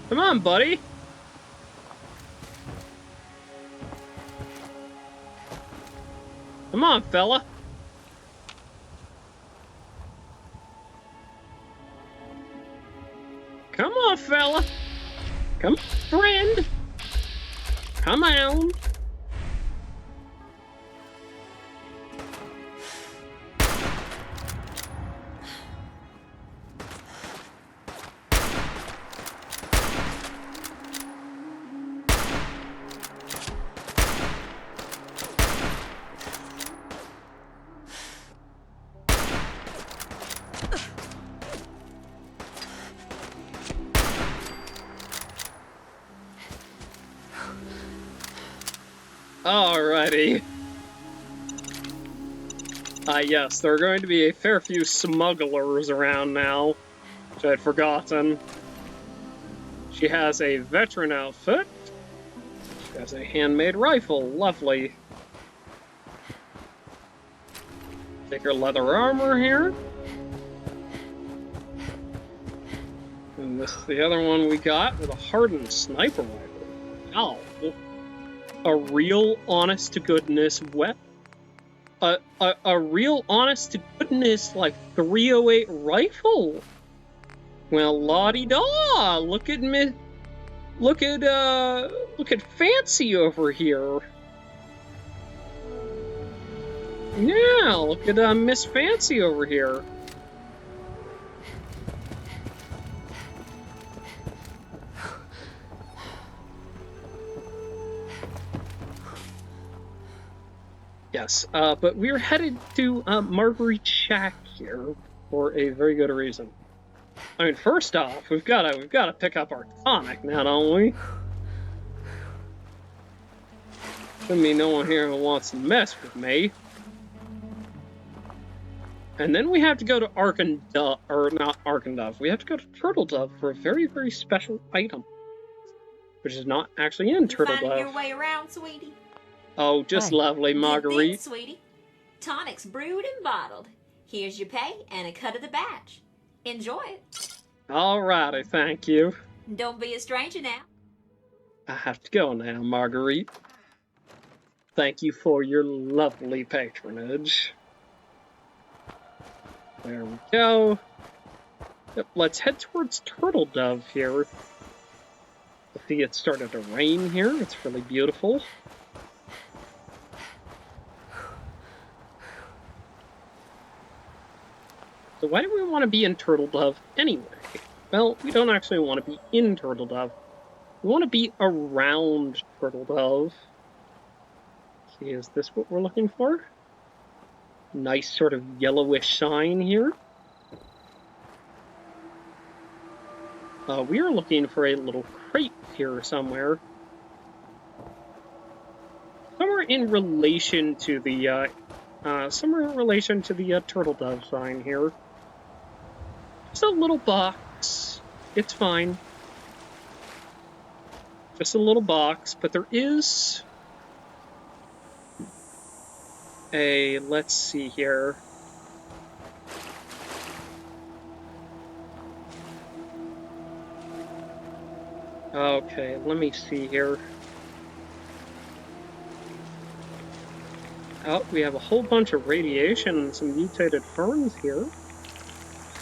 Speaker 1: Come on, buddy. Come on, fella. Come on, fella. Come on, friend. Come on. Alrighty. Yes, there are going to be a fair few smugglers around now, which I'd forgotten. She has a veteran outfit. She has a handmade rifle. Lovely. Take her leather armor here. And this is the other one we got with a hardened sniper rifle. Wow. A real honest-to-goodness weapon. A real honest-to-goodness, like, 308 rifle. Well, la-di-da! Look at Fancy over here. Yeah, look at Miss Fancy over here. Yes, but we're headed to Marguerite's shack here for a very good reason. I mean, first off, we've got to pick up our tonic now, don't we? Shouldn't be no one here who wants to mess with me. And then we have to go to Arkandove, or not Arkandove. We have to go to Turtle Dove for a very, very special item, which is not actually in Turtle Dove.
Speaker 7: Finding your way around, sweetie?
Speaker 1: Oh, just
Speaker 4: Hi.
Speaker 1: lovely, Marguerite.
Speaker 7: Good thing, sweetie. Tonic's brewed and bottled. Here's your pay and a cut of the batch. Enjoy it.
Speaker 1: Alrighty, thank you.
Speaker 7: Don't be a stranger now.
Speaker 1: I have to go now, Marguerite. Thank you for your lovely patronage. There we go. Yep, let's head towards Turtle Dove here. See, it started to rain here. It's really beautiful. So why do we want to be in Turtle Dove anyway? Well, we don't actually want to be in Turtle Dove. We want to be around Turtle Dove. See, is this what we're looking for? Nice sort of yellowish sign here. We are looking for a little crate here somewhere. Somewhere in relation to the Turtle Dove sign here. Just a little box. It's fine. Just a little box, but there is a, let's see here. Okay, let me see here. Oh, we have a whole bunch of radiation and some mutated ferns here.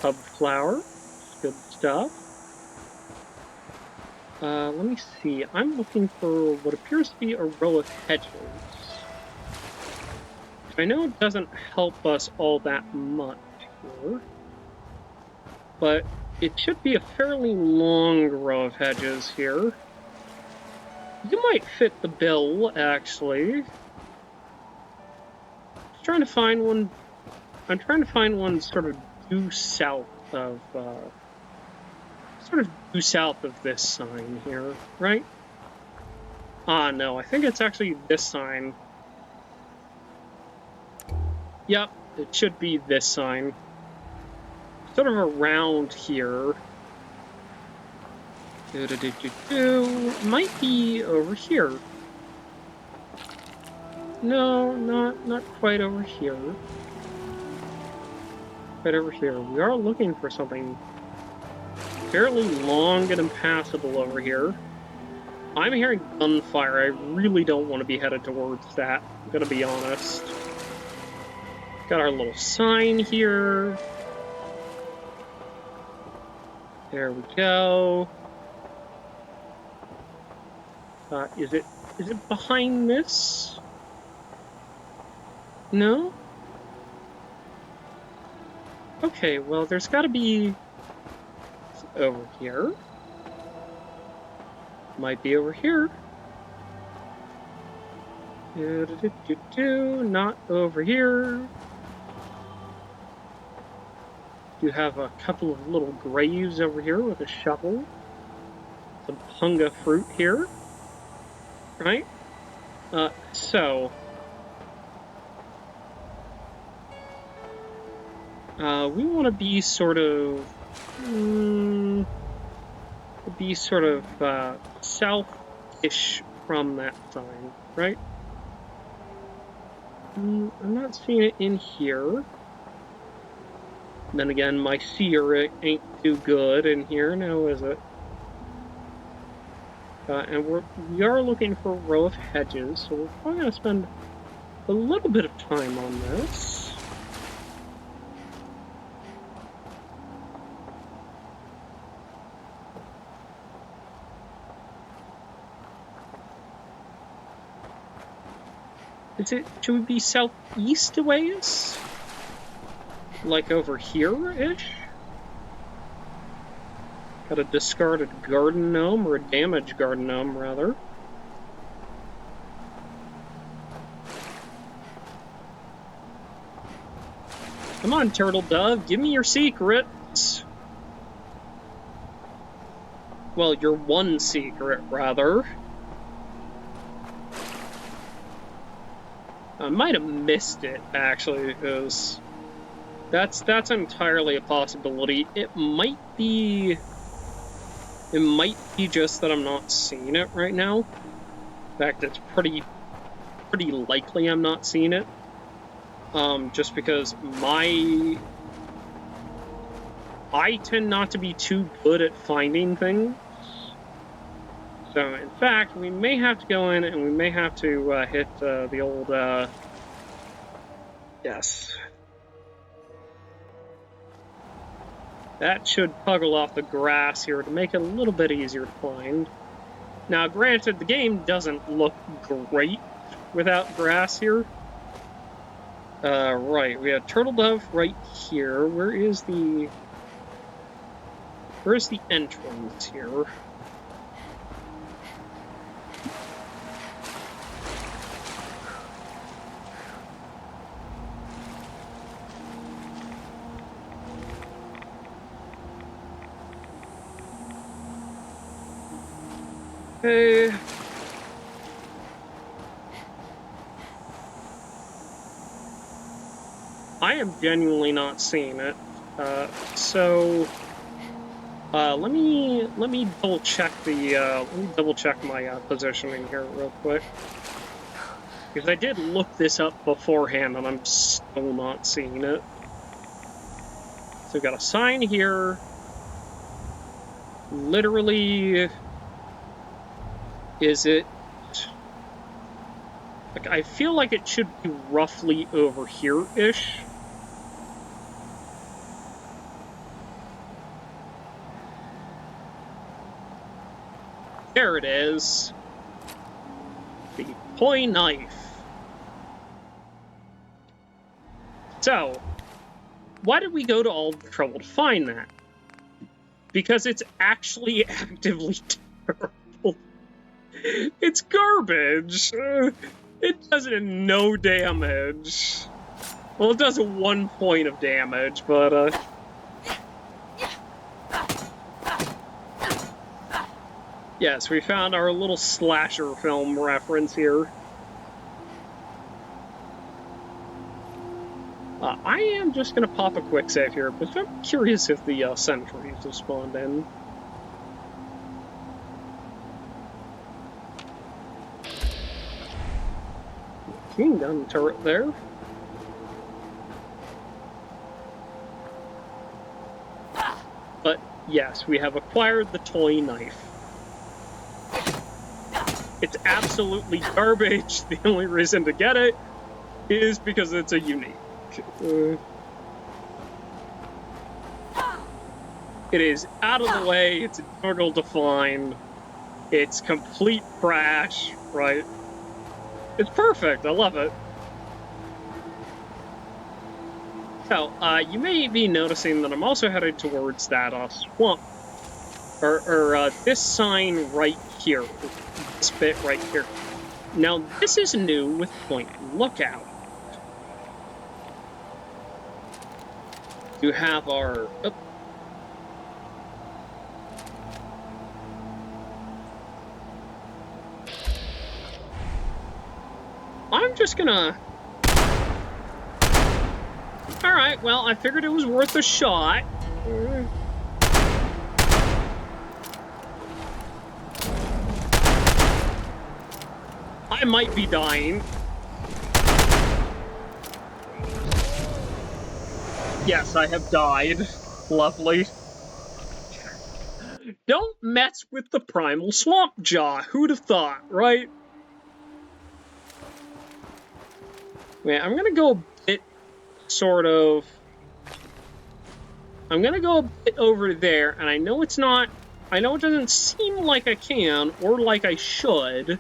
Speaker 1: Hub flower, good stuff. Let me see. I'm looking for what appears to be a row of hedges. I know it doesn't help us all that much here, but it should be a fairly long row of hedges here. You might fit the bill, actually. I'm trying to find one sort of due south of this sign here, right? Ah, no, I think it's actually this sign. Yep, it should be this sign. Sort of around here. Might be over here. No, not quite over here. Right over here. We are looking for something fairly long and impassable over here. I'm hearing gunfire. I really don't want to be headed towards that, I'm gonna be honest. Got our little sign here. There we go. Is it behind this? No? Okay, well, there's gotta be over here. Might be over here. Not over here. You have a couple of little graves over here with a shovel. Some punga fruit here. Right? So... we want to be sort of... south-ish from that sign, right? I'm not seeing it in here. Then again, my seer ain't too good in here now, is it? And we are looking for a row of hedges, so we're probably going to spend a little bit of time on this. Should we be southeast a ways? Like over here-ish? Got a discarded garden gnome, or a damaged garden gnome, rather. Come on, turtle dove, give me your secrets! Well, your one secret, rather. I might have missed it, actually, because that's entirely a possibility. It might be just that I'm not seeing it right now. In fact, it's pretty likely I'm not seeing it. Just because I tend not to be too good at finding things. So, in fact, we may have to go in and we may have to hit the old, yes. That should puggle off the grass here to make it a little bit easier to find. Now, granted, the game doesn't look great without grass here. Right, we have turtle dove right here. Where's the entrance here? Okay. I am genuinely not seeing it. So let me double check my positioning here real quick, because I did look this up beforehand and I'm still not seeing it. So we've got a sign here. Literally, is it? Like, I feel like it should be roughly over here-ish. There it is. The toy knife. So, why did we go to all the trouble to find that? Because it's actually actively terrible. It's garbage. It does no damage. Well, it does 1 point of damage, but, yes, we found our little slasher film reference here. I am just gonna pop a quick save here, because I'm curious if the sentries have spawned in. Machine gun turret there. But yes, we have acquired the toy knife. It's absolutely garbage. The only reason to get it is because it's a unique. It is out of the way, it's difficult to find, it's complete trash, right? It's perfect, I love it. So, you may be noticing that I'm also headed towards that swamp, or this sign right here, this bit right here. Now, this is new with Point Lookout. You have our... Oh. I'm just gonna... Alright, well, I figured it was worth a shot. I might be dying. Yes, I have died. Lovely. Don't mess with the primal swamp jaw. Who'd have thought, right? Wait, I'm gonna go a bit sort of... I'm gonna go a bit over there, and I know it's not... I know it doesn't seem like I can, or like I should,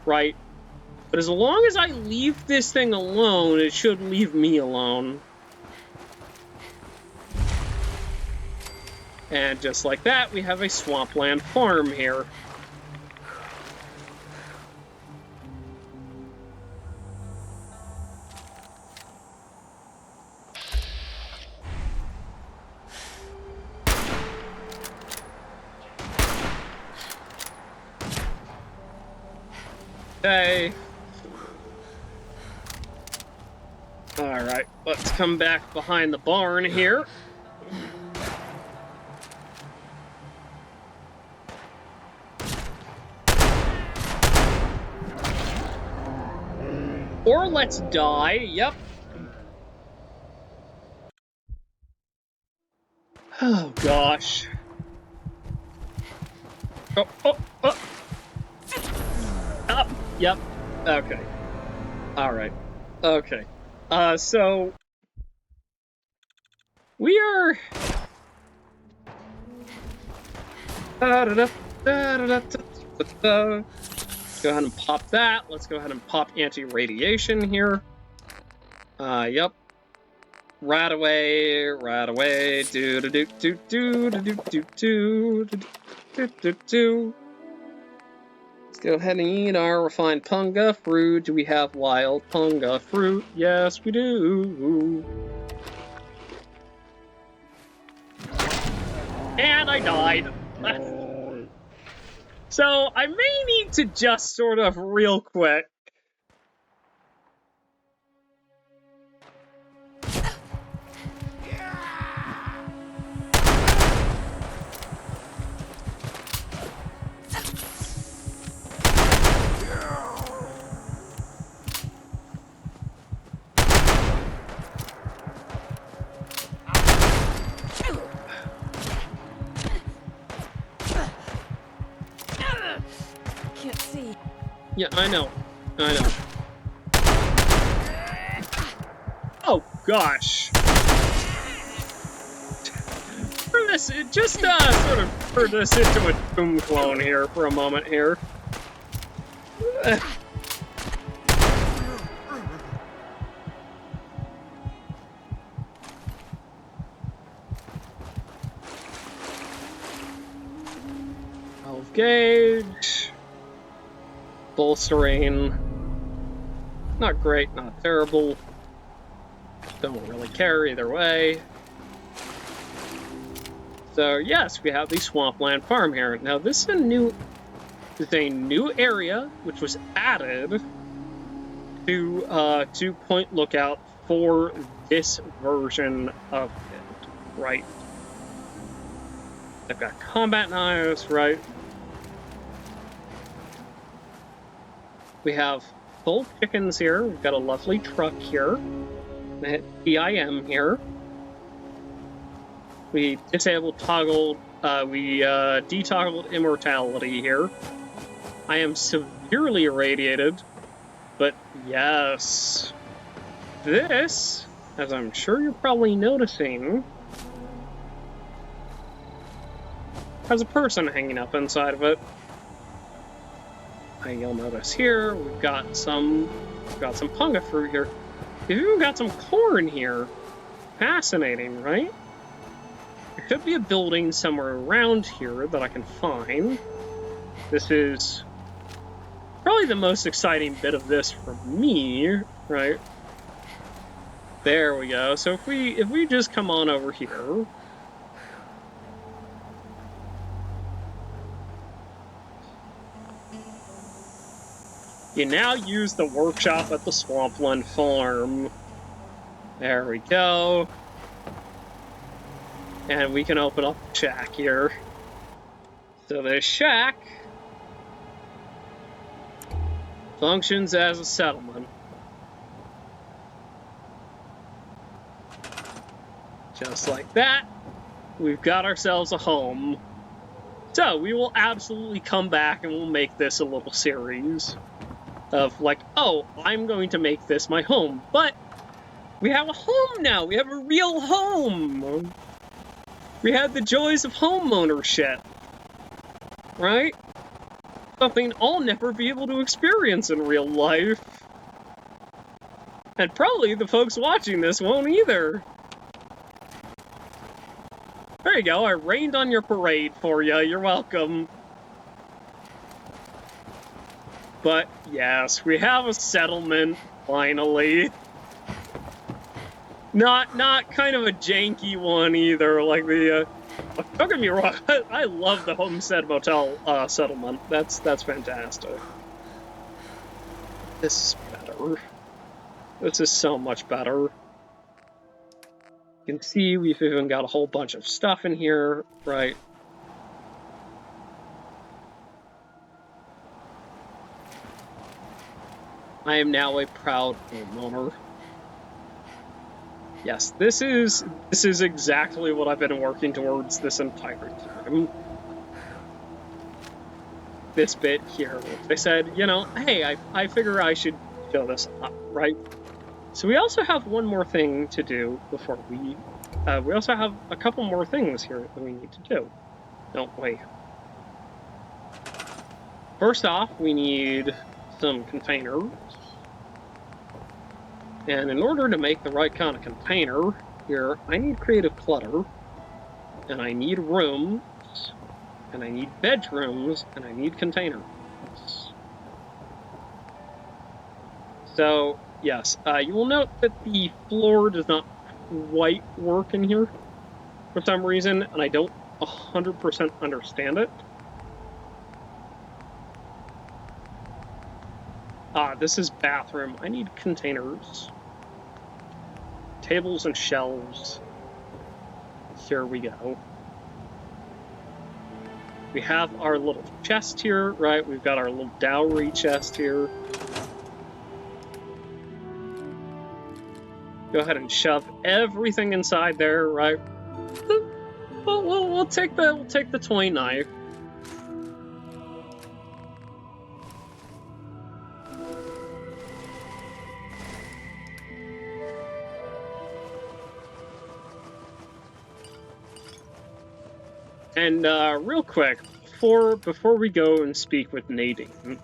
Speaker 1: right? But as long as I leave this thing alone, it should leave me alone. And just like that, we have a swampland farm here. Okay. Alright, let's come back behind the barn here. Or let's die, yep. Oh, gosh. Oh. Up, yep. Okay. Alright. Okay. So... We are... Go ahead and pop that. Let's go ahead and pop anti-radiation here. Yep. Right away, do do do do do do do do do do. Let's go ahead and eat our refined punga fruit. Do we have wild punga fruit? Yes, we do. And I died. So, I may need to just sort of real quick.
Speaker 4: Can't see.
Speaker 1: Yeah, I know. Oh, gosh. For this, just sort of turn this into a Doom clone here for a moment here. Gauge. Bolstering. Not great, not terrible. Don't really care either way. So yes, we have the swampland farm here. Now this is a new area which was added to Point Lookout for this version of it, right? They've got combat knives, right? We have full chickens here. We've got a lovely truck here. PIM here. We detoggled immortality here. I am severely irradiated, but yes. This as I'm sure you're probably noticing, has a person hanging up inside of it. And you'll notice here, we've got some punga fruit here. We've even got some corn here. Fascinating, right? There could be a building somewhere around here that I can find. This is probably the most exciting bit of this for me, right? There we go. So if we just come on over here. You now use the workshop at the Swampland Farm. There we go. And we can open up the shack here. So the shack functions as a settlement. Just like that, we've got ourselves a home. So we will absolutely come back and we'll make this a little series of like, oh, I'm going to make this my home. But we have a home now. We have a real home. We had the joys of home ownership, right? Something I'll never be able to experience in real life. And probably the folks watching this won't either. There you go, I rained on your parade for you, you're welcome. But yes, we have a settlement, finally. Not kind of a janky one either, like the, don't get me wrong, I love the Homestead Motel settlement. That's fantastic. This is better. This is so much better. You can see we've even got a whole bunch of stuff in here, right? I am now a proud homeowner. Yes, this is exactly what I've been working towards this entire time. This bit here. They said, you know, hey, I figure I should show this up, right? So we also have one more thing to do before we also have a couple more things here that we need to do, don't we? First off, we need some containers. And in order to make the right kind of container here, I need creative clutter, and I need rooms, and I need bedrooms, and I need containers. So, yes, you will note that the floor does not quite work in here for some reason, and I don't 100% understand it. This is bathroom. I need containers. Tables and shelves. Here we go. We have our little chest here, right? We've got our little dowry chest here. Go ahead and shove everything inside there, right? We'll take the toy knife. And real quick, before we go and speak with Nadine,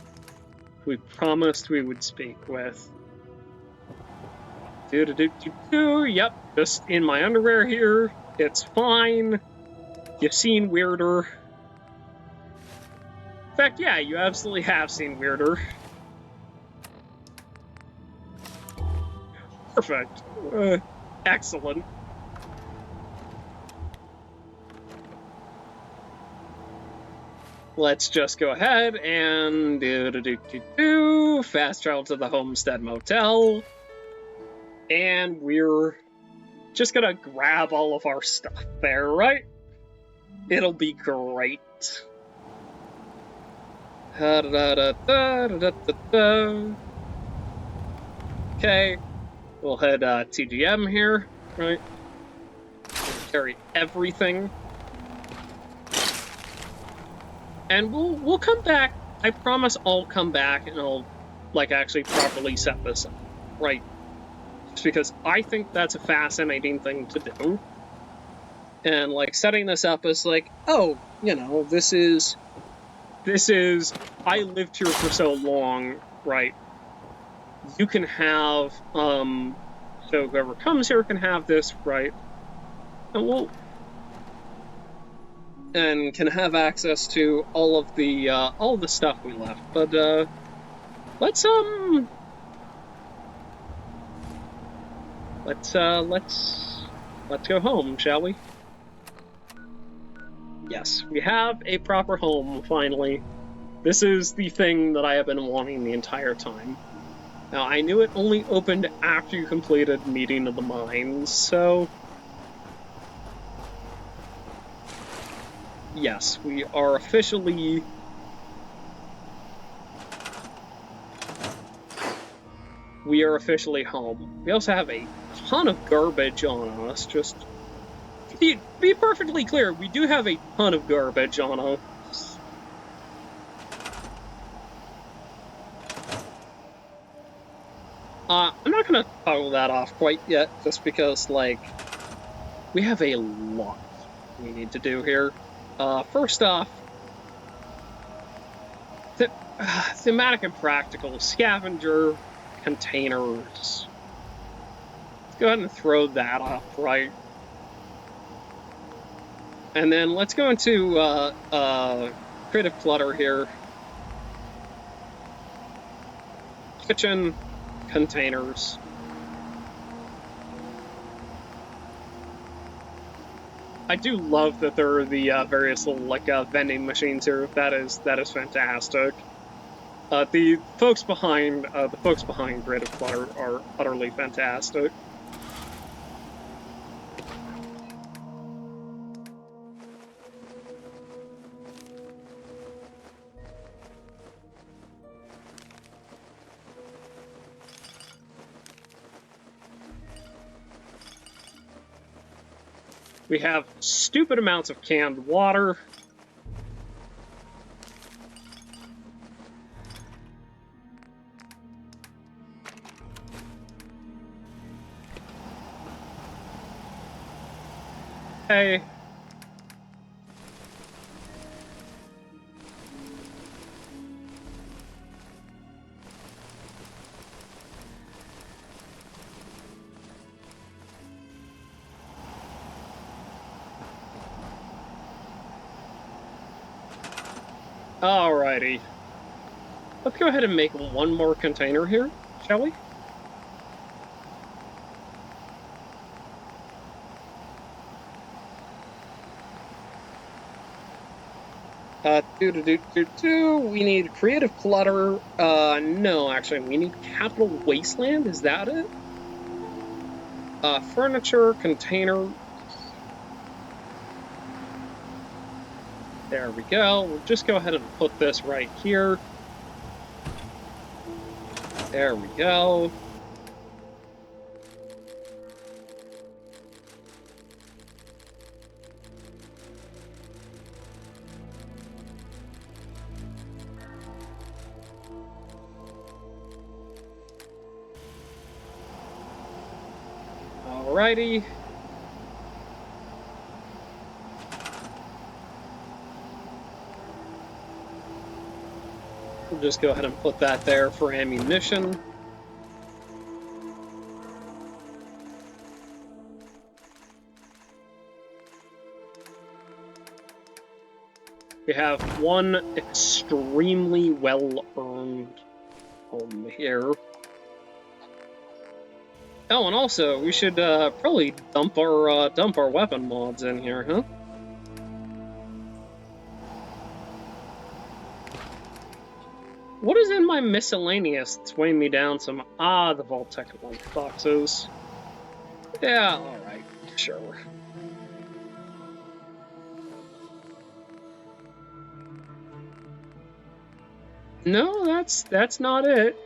Speaker 1: we promised we would speak with. Yep, just in my underwear here. It's fine. You've seen weirder. In fact, yeah, you absolutely have seen weirder. Perfect. Excellent. Let's just go ahead and fast travel to the Homestead Motel. And we're just gonna grab all of our stuff there, right? It'll be great. Okay, we'll head TGM here, right? Carry everything. And we'll come back. I promise I'll come back and I'll, like, actually properly set this up. Right. just because I think that's a fascinating thing to do. And, like, setting this up as, like, oh, you know, this is, I lived here for so long, right? You can have, so whoever comes here can have this, right? And can have access to all the stuff we left. But, let's go home, shall we? Yes, we have a proper home, finally. This is the thing that I have been wanting the entire time. Now, I knew it only opened after you completed Meeting of the Minds, so... Yes, we are officially... home. We also have a ton of garbage on us, just... To be perfectly clear, we do have a ton of garbage on us. I'm not gonna toggle that off quite yet, just because, like, we have a lot we need to do here. First off, thematic and practical, scavenger, containers. Let's go ahead and throw that up, right? And then let's go into creative clutter here. Kitchen, containers. I do love that there are the various little like vending machines here. That is fantastic. The folks behind creative clutter are utterly fantastic. We have stupid amounts of canned water. Hey. Alrighty. Let's go ahead and make one more container here, shall we? We need creative clutter. No, actually, we need capital wasteland. Is that it? Furniture, container. There we go. We'll just go ahead and put this right here. There we go. Alrighty. We'll just go ahead and put that there for ammunition. We have one extremely well-earned home here. Oh, and also, we should probably dump our weapon mods in here, huh? What is in my miscellaneous that's weighing me down some... the Vault-Tec light boxes. Yeah, alright, sure. No, that's not it.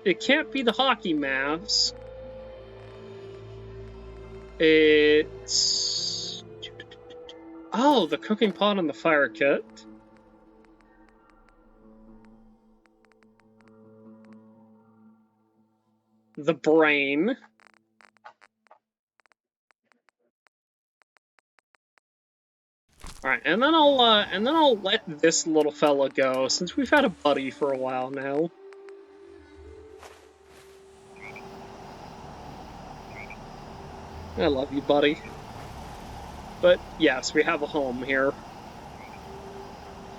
Speaker 1: It can't be the hockey Mavs. It's... Oh, the cooking pot and the fire kit. the brain. Alright, and then I'll let this little fella go, since we've had a buddy for a while now. I love you, buddy. But yes, we have a home here.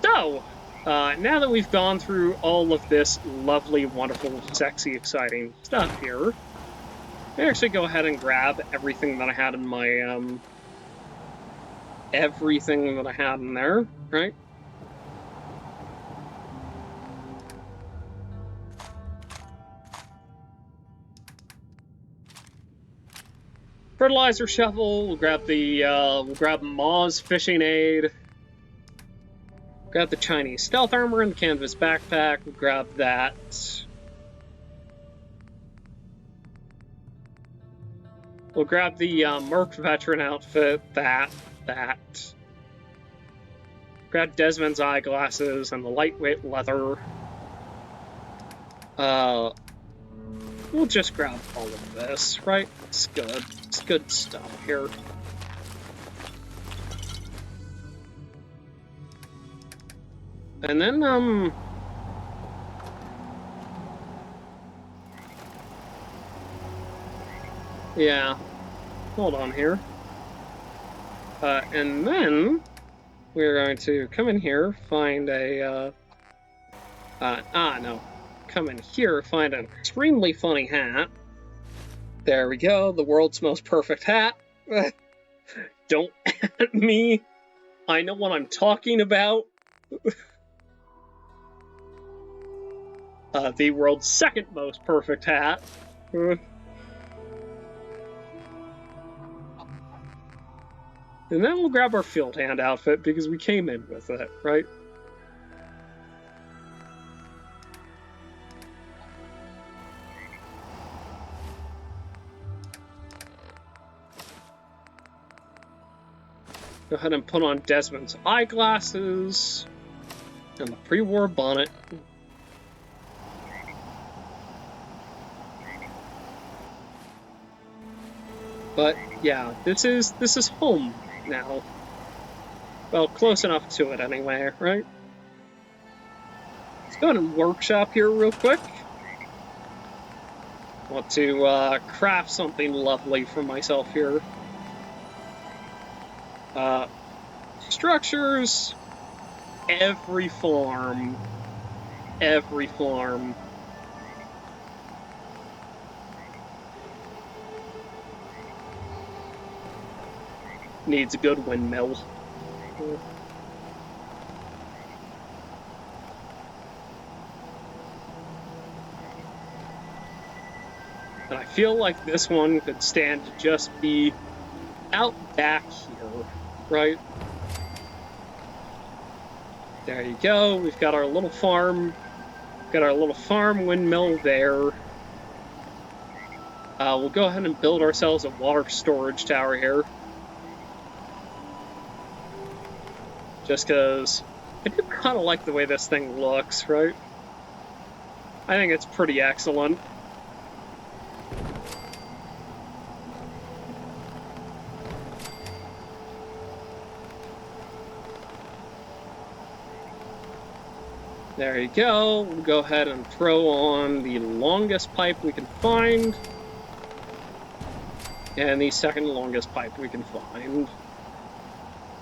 Speaker 1: So, now that we've gone through all of this lovely, wonderful, sexy, exciting stuff here, I actually go ahead and grab everything that I had in my, everything that I had in there, right? Fertilizer shovel, we'll grab Maw's fishing aid. Grab the Chinese stealth armor and the canvas backpack, we'll grab that. We'll grab the Merc veteran outfit, that. Grab Desmond's eyeglasses and the lightweight leather. We'll just grab all of this, right? It's good. It's good stuff here. And then, yeah. Hold on here. And then we're going to come in here, find a, no. Come in here, find an extremely funny hat. There we go, the world's most perfect hat. Don't at me. I know what I'm talking about. The world's second most perfect hat. And then we'll grab our field hand outfit because we came in with it, right? Go ahead and put on Desmond's eyeglasses and the pre-war bonnet. But yeah, this is home now. Well, close enough to it anyway, right? Let's go ahead and workshop here real quick. Want to craft something lovely for myself here. Structures, every farm needs a good windmill. And I feel like this one could stand to just be out back here, right? There you go, we've got our little farm. Got our little farm windmill there. We'll go ahead and build ourselves a water storage tower here. Just because I do kind of like the way this thing looks, right? I think it's pretty excellent. There you go. We'll go ahead and throw on the longest pipe we can find. And the second longest pipe we can find.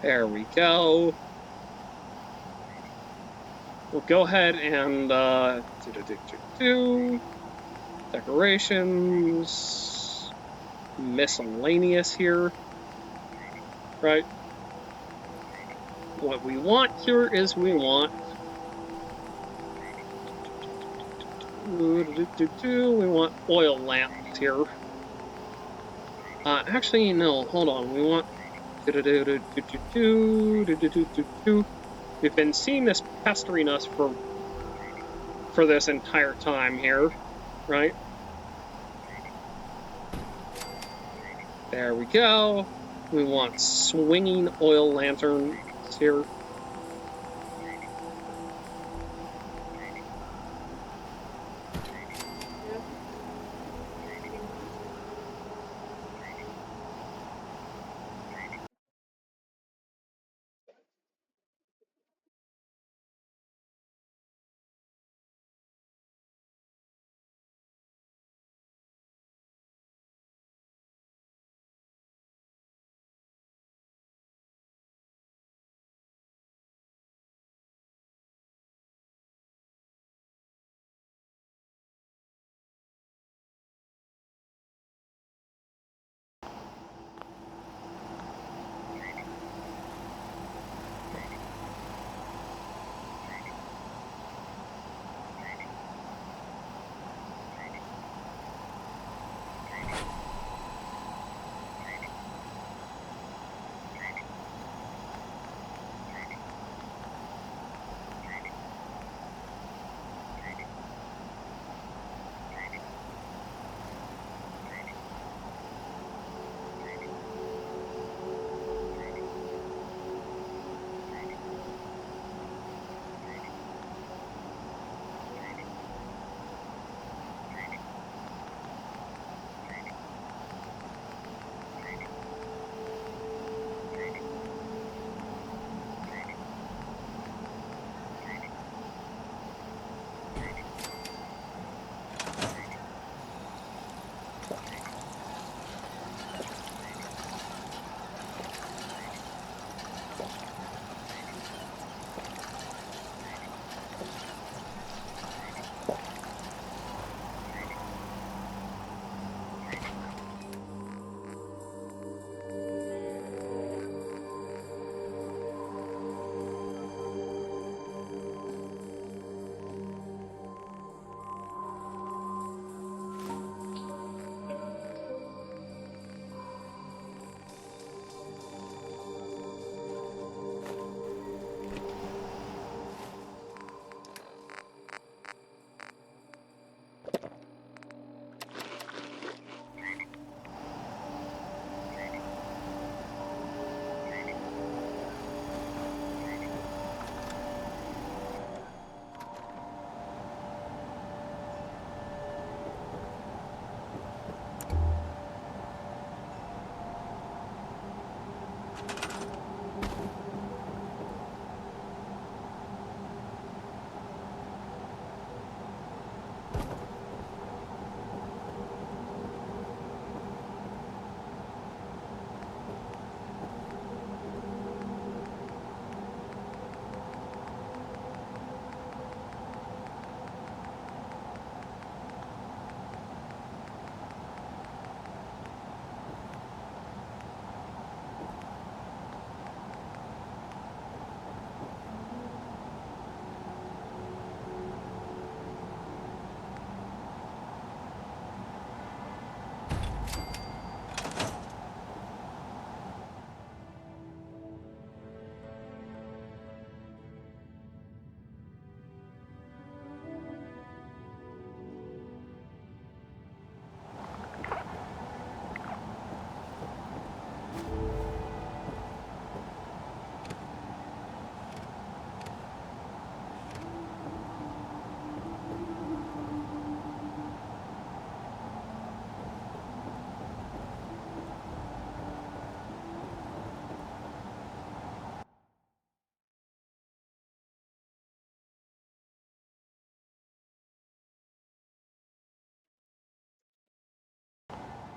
Speaker 1: There we go. We'll go ahead and decorations, miscellaneous here, right? What we want here is we want oil lamps here. Actually, no, hold on. We want We've been seeing this pestering us for this entire time here, right? There we go. We want swinging oil lanterns here.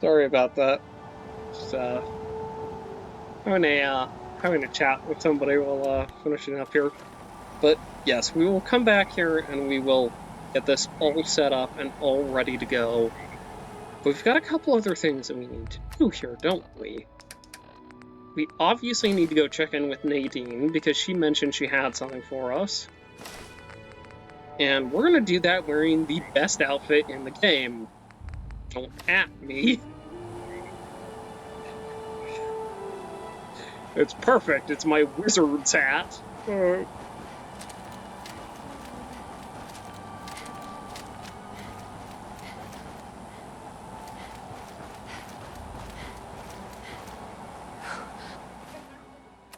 Speaker 1: Sorry about that. Just having a chat with somebody while finishing up here. But yes, we will come back here and we will get this all set up and all ready to go. But we've got a couple other things that we need to do here, don't we? We obviously need to go check in with Nadine because she mentioned she had something for us. And we're gonna do that wearing the best outfit in the game. Don't at me. It's perfect. It's my wizard's hat.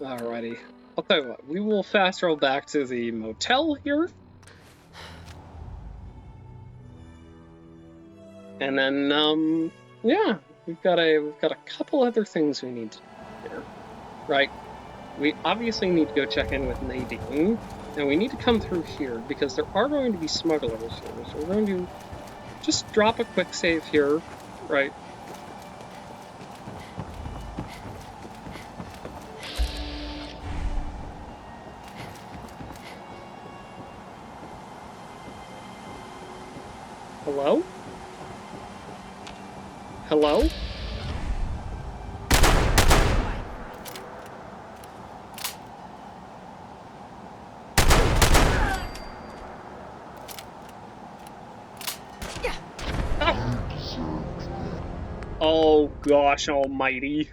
Speaker 1: Alrighty. I'll tell you what, we will fast travel back to the motel here. And then, yeah, we've got a couple other things we need to do here. Right? We obviously need to go check in with Nadine, and we need to come through here because there are going to be smugglers here. So we're going to just drop a quick save here, right? Hello? Hello? Oh gosh almighty.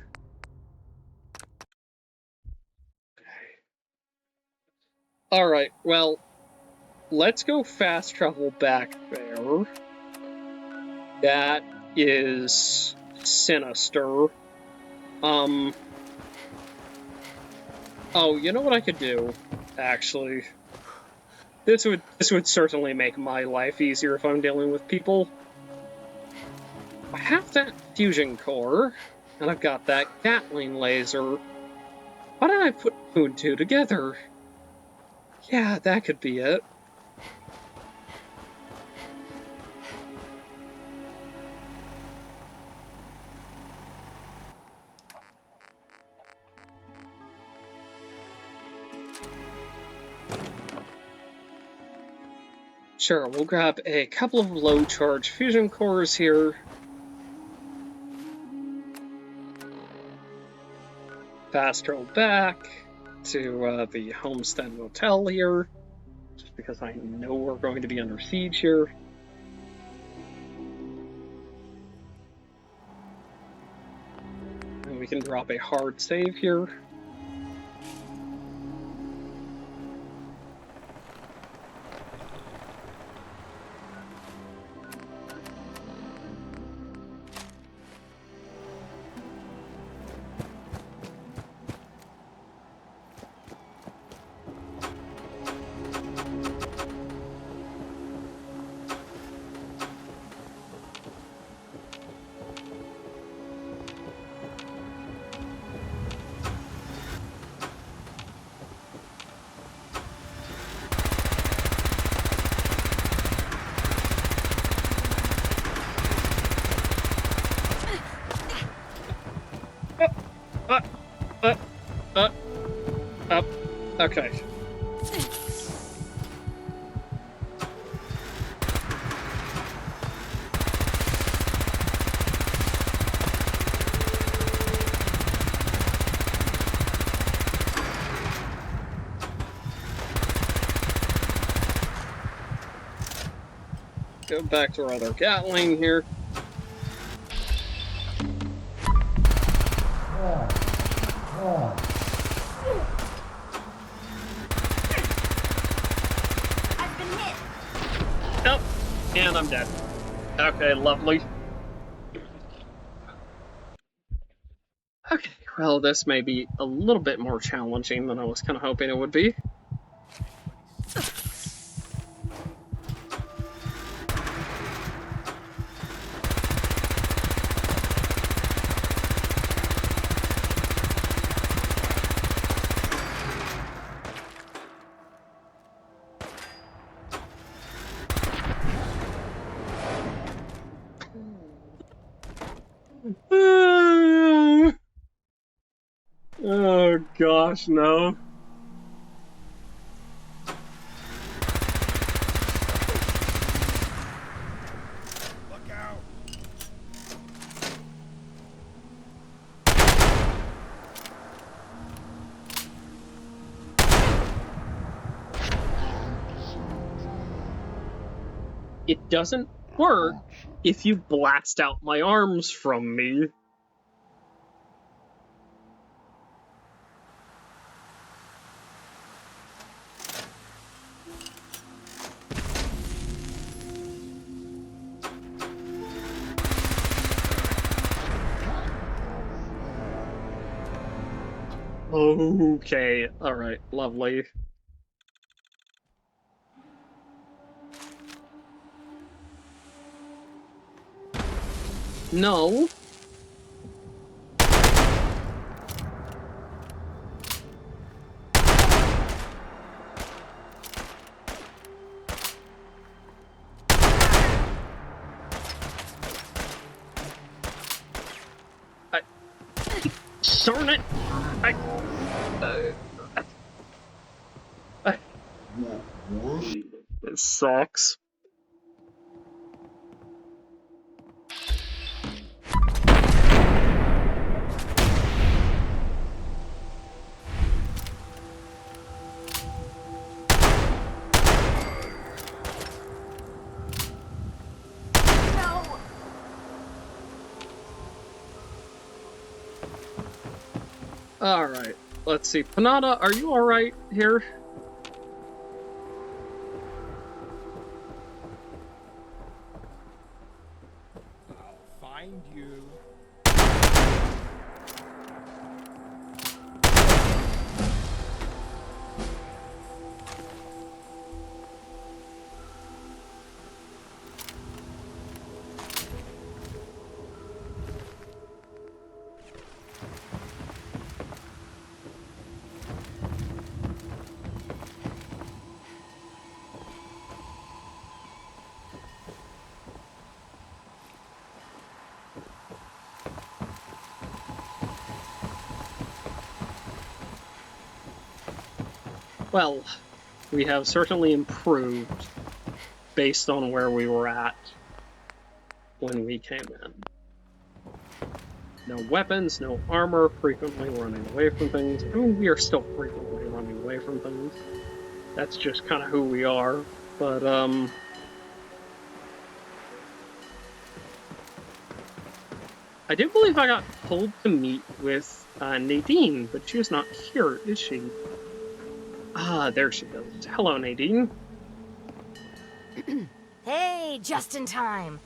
Speaker 1: Alright, well, let's go fast travel back there. That is sinister. Oh, you know what I could do, actually? This would certainly make my life easier if I'm dealing with people. I have that fusion core, and I've got that Gatling laser. Why don't I put two and two together? Yeah, that could be it. Sure, we'll grab a couple of low-charge fusion cores here. Fast travel back to the Homestead Motel here, just because I know we're going to be under siege here. And we can drop a hard save here. Up. Okay. Go back to our other Gatling here.
Speaker 7: I've been hit.
Speaker 1: Oh, and I'm dead. Okay, lovely. Okay, well, this may be a little bit more challenging than I was kind of hoping it would be. Oh gosh, no.
Speaker 2: Look out!
Speaker 1: It doesn't work if you blast out my arms from me. Okay, alright, lovely. No. Darn it! I, it sucks. Alright, let's see. Panada, are you alright here?
Speaker 2: I'll find you.
Speaker 1: Well, we have certainly improved based on where we were at when we came in. No weapons, no armor, frequently running away from things. I mean, we are still frequently running away from things. That's just kind of who we are. But, I do believe I got told to meet with Nadine, but she's not here, is she? Ah, there she goes. Hello, Nadine.
Speaker 8: Hey, just in time.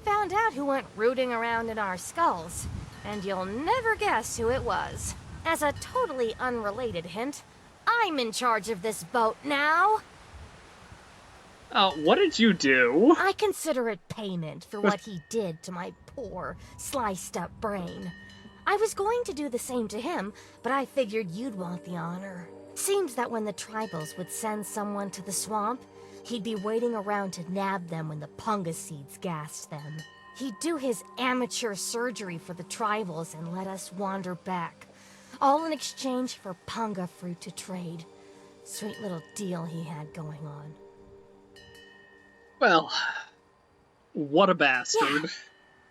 Speaker 8: Found out who went rooting around in our skulls, and you'll never guess who it was. As a totally unrelated hint, I'm in charge of this boat now.
Speaker 1: What did you do?
Speaker 8: I consider it payment for what he did to my poor, sliced-up brain. I was going to do the same to him, but I figured you'd want the honor. Seems that when the tribals would send someone to the swamp, he'd be waiting around to nab them when the punga seeds gassed them. He'd do his amateur surgery for the tribals and let us wander back, all in exchange for punga fruit to trade. Sweet little deal he had going on.
Speaker 1: Well, what a bastard.
Speaker 8: Yeah.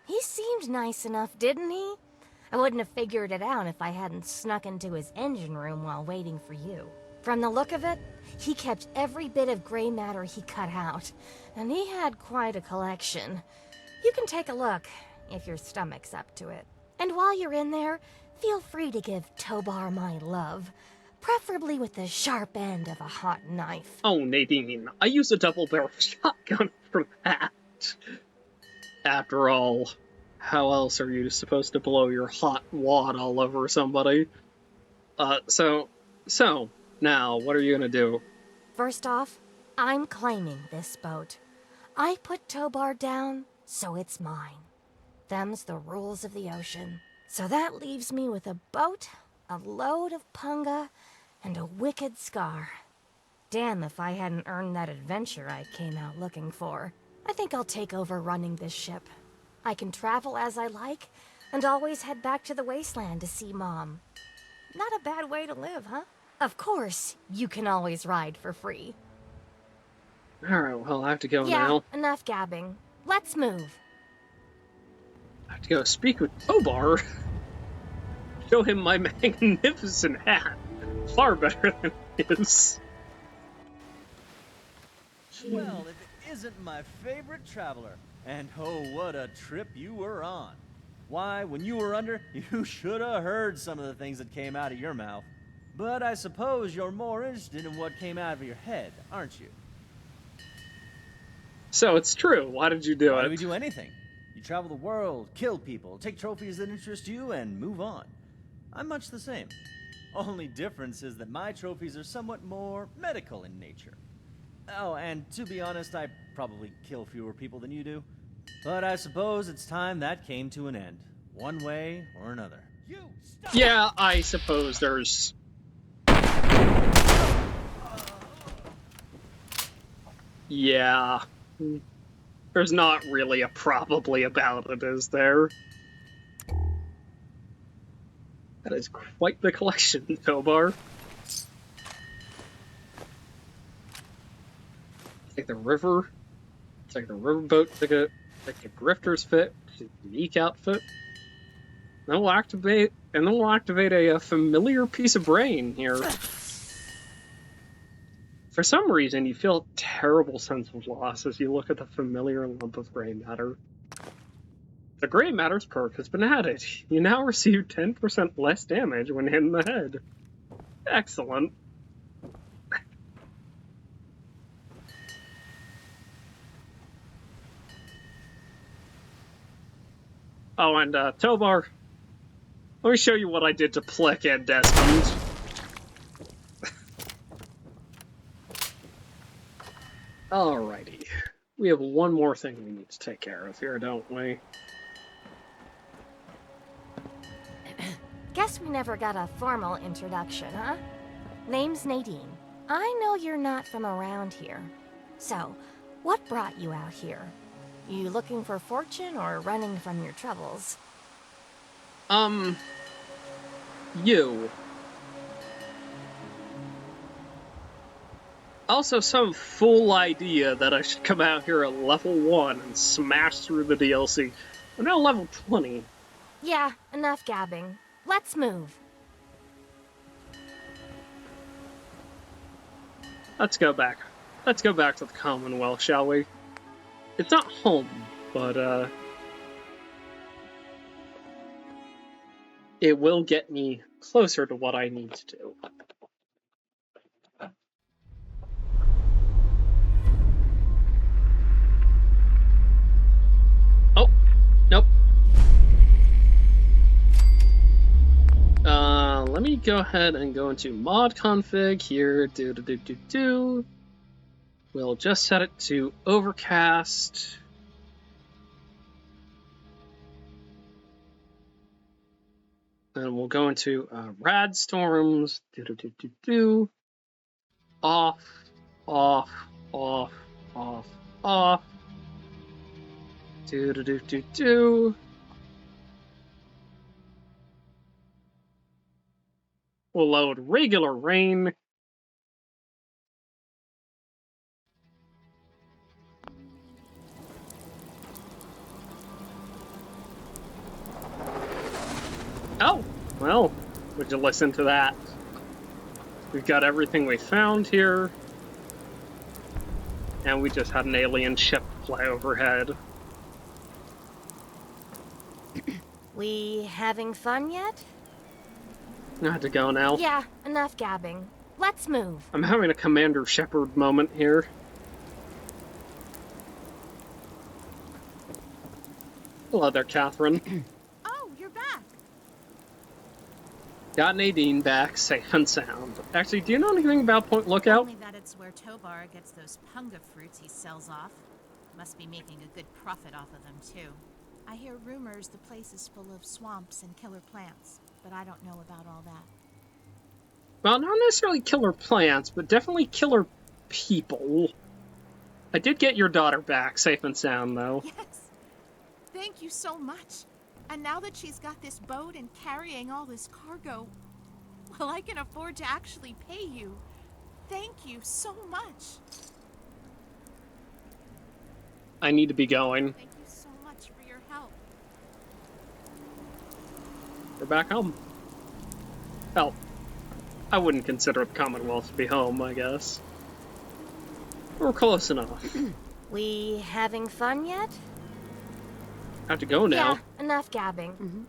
Speaker 8: He seemed nice enough, didn't he? I wouldn't have figured it out if I hadn't snuck into his engine room while waiting for you. From the look of it, he kept every bit of gray matter he cut out, and he had quite a collection. You can take a look, if your stomach's up to it. And while you're in there, feel free to give Tobar my love, preferably with the sharp end of a hot knife.
Speaker 1: Oh, Nadine, I use a double-barrel shotgun for that. After all, how else are you supposed to blow your hot wad all over somebody? So, now, what are you gonna do?
Speaker 8: First off, I'm claiming this boat. I put Tobar down, so it's mine. Them's the rules of the ocean. So that leaves me with a boat, a load of punga, and a wicked scar. Damn if I hadn't earned that adventure I came out looking for. I think I'll take over running this ship. I can travel as I like, and always head back to the wasteland to see Mom. Not a bad way to live, huh? Of course, you can always ride for free.
Speaker 1: Alright, well, I have to go
Speaker 8: Yeah,
Speaker 1: now.
Speaker 8: enough gabbing. Let's move.
Speaker 1: I have to go speak with Tobar. Show him my magnificent hat. Far better than his.
Speaker 9: Well, if it isn't my favorite traveler. And oh, what a trip you were on. Why, when you were under, you should have heard some of the things that came out of your mouth. But I suppose you're more interested in what came out of your head, aren't you?
Speaker 1: So it's true. Why did you do
Speaker 9: Why
Speaker 1: it?
Speaker 9: do we do anything? You travel the world, kill people, take trophies that interest you, and move on. I'm much the same. Only difference is that my trophies are somewhat more medical in nature. Oh, and to be honest, I probably kill fewer people than you do. But I suppose it's time that came to an end, one way or another.
Speaker 5: You stop!
Speaker 1: Yeah, I suppose there's... Yeah. There's not really a probably about it, is there? That is quite the collection, Tobar. Take the river, take the riverboat, take the grifter's fit, take the unique outfit. Then we'll activate a familiar piece of brain here. For some reason, you feel a terrible sense of loss as you look at the familiar lump of gray matter. The gray matter's perk has been added. You now receive 10% less damage when hit in the head. Excellent. Oh, and Tobar, let me show you what I did to Plick and Desmond. Alrighty. We have one more thing we need to take care of here, don't we?
Speaker 8: Guess we never got a formal introduction, huh? Name's Nadine. I know you're not from around here. So, what brought you out here? You looking for fortune or running from your troubles?
Speaker 1: You. Also, some fool idea that I should come out here at level 1 and smash through the DLC. I'm now level 20.
Speaker 8: Yeah, enough gabbing. Let's move.
Speaker 1: Let's go back. Let's go back to the Commonwealth, shall we? It's not home, but, it will get me closer to what I need to do. Oh, nope. Let me go ahead and go into mod config here. We'll just set it to overcast. And we'll go into rad storms. Off, off, off, off, off. We'll load regular rain. Oh, well, would you listen to that? We've got everything we found here. And we just had an alien ship fly overhead.
Speaker 8: We having fun yet?
Speaker 1: I have to go now.
Speaker 8: Yeah, enough gabbing. Let's move.
Speaker 1: I'm having a Commander Shepard moment here. Hello there, Catherine.
Speaker 5: Oh, you're back.
Speaker 1: Got Nadine back, safe and sound. Actually, do you know anything about Point Lookout?
Speaker 10: Only that it's where Tobar gets those punga fruits he sells off. Must be making a good profit off of them, too. I hear rumors the place is full of swamps and killer plants, but I don't know about all that.
Speaker 1: Well, not necessarily killer plants, but definitely killer people. I did get your daughter back, safe and sound, though.
Speaker 10: Yes. Thank you so much. And now that she's got this boat and carrying all this cargo, well, I can afford to actually pay you. Thank you so much.
Speaker 1: I need to be going.
Speaker 10: Thank you so much for your help.
Speaker 1: We're back home. Hell, I wouldn't consider the Commonwealth to be home, I guess. We're close enough.
Speaker 8: We having fun yet?
Speaker 1: Have to go now.
Speaker 8: Yeah, enough gabbing.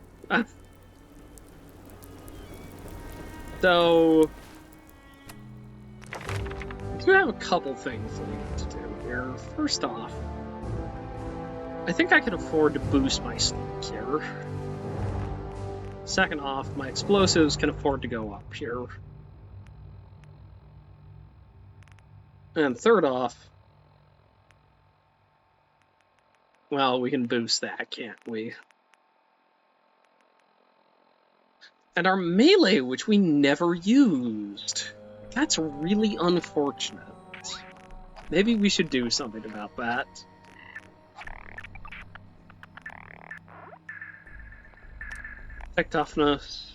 Speaker 1: So, we have a couple things that we need to do here. First off, I think I can afford to boost my sneak here. Second off, my explosives can afford to go up here. And third off, well, we can boost that, can't we? And our melee, which we never used. That's really unfortunate. Maybe we should do something about that. Take toughness,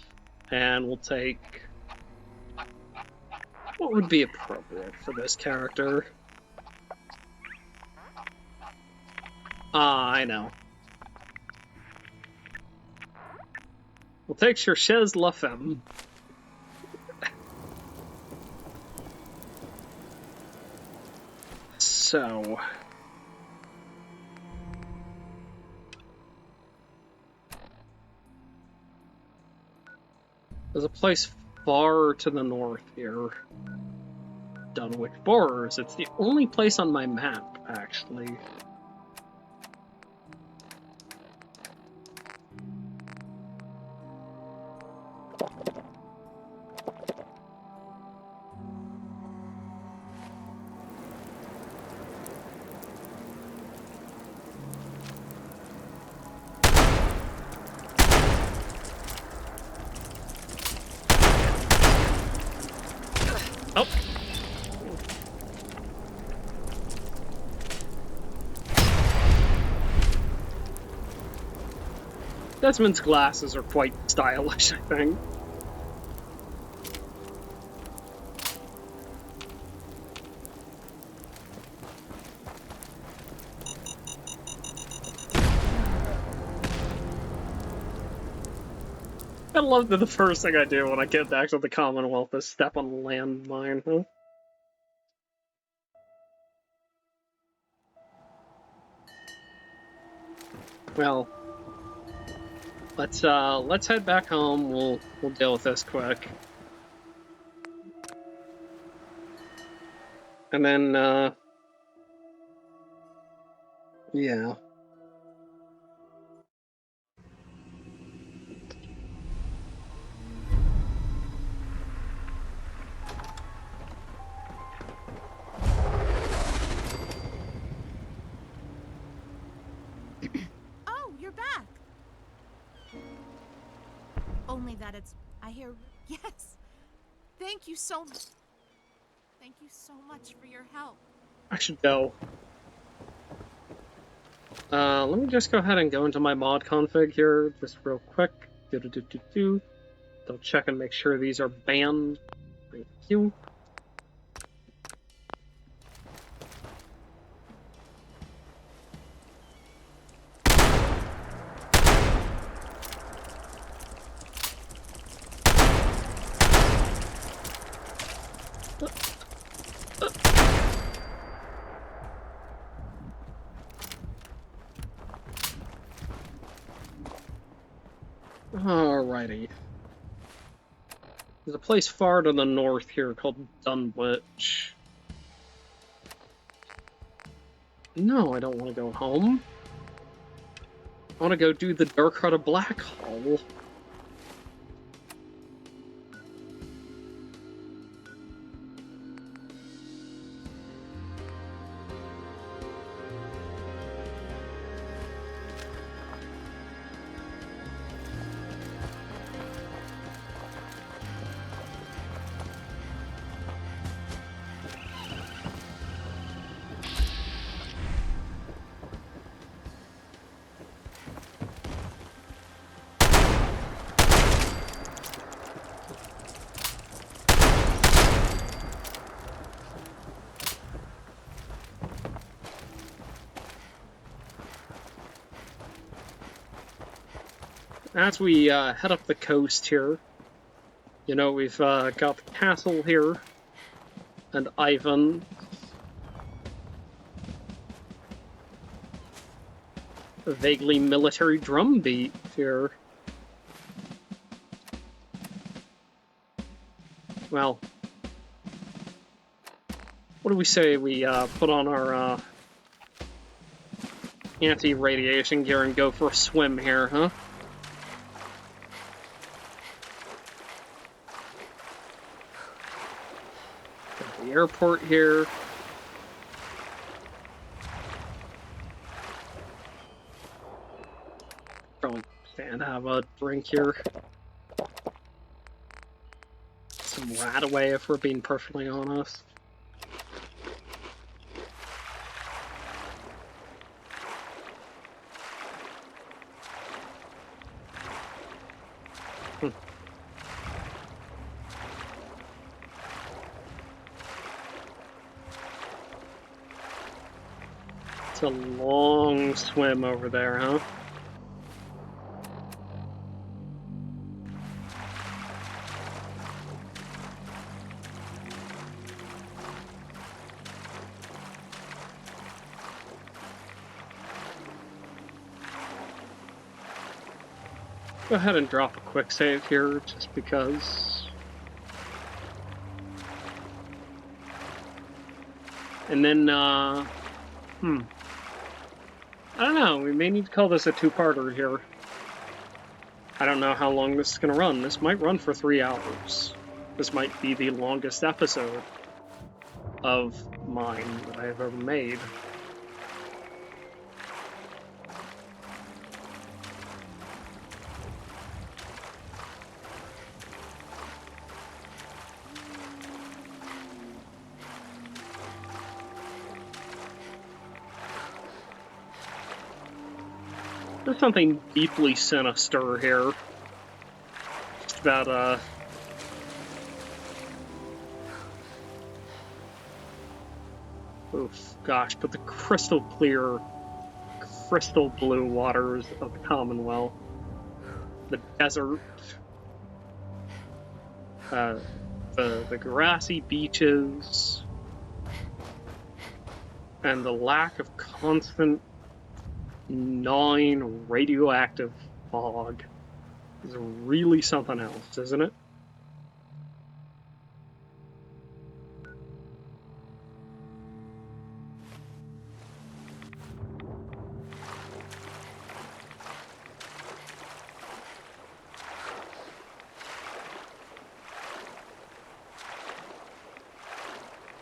Speaker 1: and we'll take... what would be appropriate for this character? Ah, I know. We'll take Cherchez La Femme. So... there's a place far to the north here. Dunwich Borers. It's the only place on my map, actually. Oh. Desmond's glasses are quite stylish, I think. I love that the first thing I do when I get back to the Commonwealth is step on a landmine, huh? Well, let's head back home. We'll deal with this quick. And then yeah.
Speaker 10: Oh, you're back. Only that it's... I hear... Yes. Thank you so much. Thank you so much for your help.
Speaker 1: I should go. Let me just go ahead and go into my mod config here, just real quick. Double check and make sure these are banned. Thank you. Alrighty. There's a place far to the north here called Dunwich. No, I don't want to go home. I want to go do the Dark Heart of Black Hole. as we head up the coast here, you know, we've got the castle here, and Ivan. A vaguely military drum beat here. Well, what do we say we put on our anti-radiation gear and go for a swim here, huh? Got the airport here. Probably stand have a drink here. Some rat away if we're being perfectly honest. It's a long swim over there, huh? Go ahead and drop a quick save here, just because. And then, I don't know, we may need to call this a two-parter here. I don't know how long this is going to run. This might run for 3 hours. This might be the longest episode of mine that I have ever made. There's something deeply sinister here. Just about, oof, gosh, but the crystal clear, crystal blue waters of the Commonwealth. The desert. The grassy beaches. And the lack of constant gnawing radioactive fog is really something else, isn't it?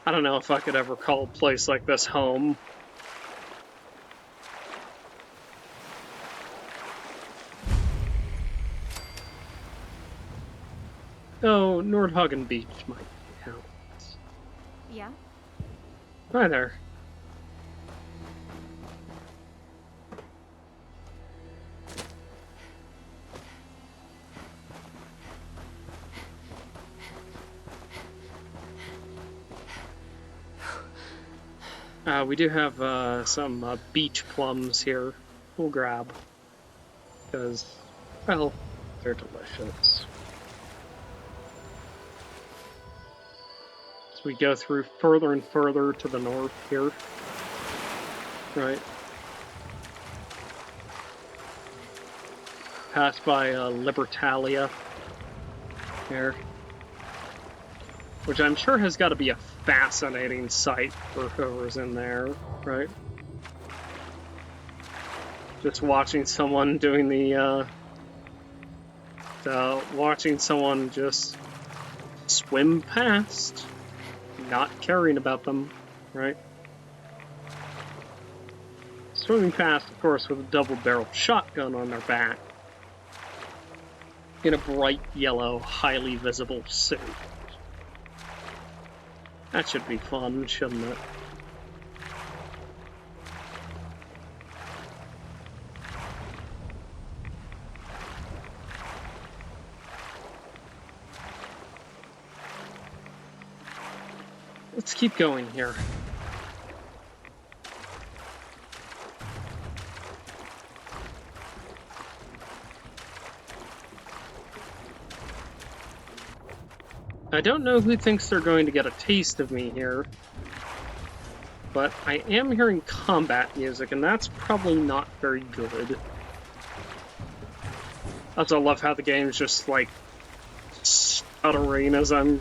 Speaker 1: I don't know if I could ever call a place like this home. Oh, Nordhagen Beach might count.
Speaker 8: Yeah?
Speaker 1: Hi there. We do have some beach plums here. We'll grab. Because, well, they're delicious. As we go through further and further to the north here. Right. Pass by Libertalia here. Which I'm sure has got to be a fascinating sight for whoever's in there, right? Just watching someone doing watching someone just swim past, not caring about them, right? Swimming past, of course, with a double-barreled shotgun on their back in a bright yellow, highly visible suit. That should be fun, shouldn't it? Let's keep going here. I don't know who thinks they're going to get a taste of me here, but I am hearing combat music, and that's probably not very good. I also love how the game's just, like, stuttering as I'm...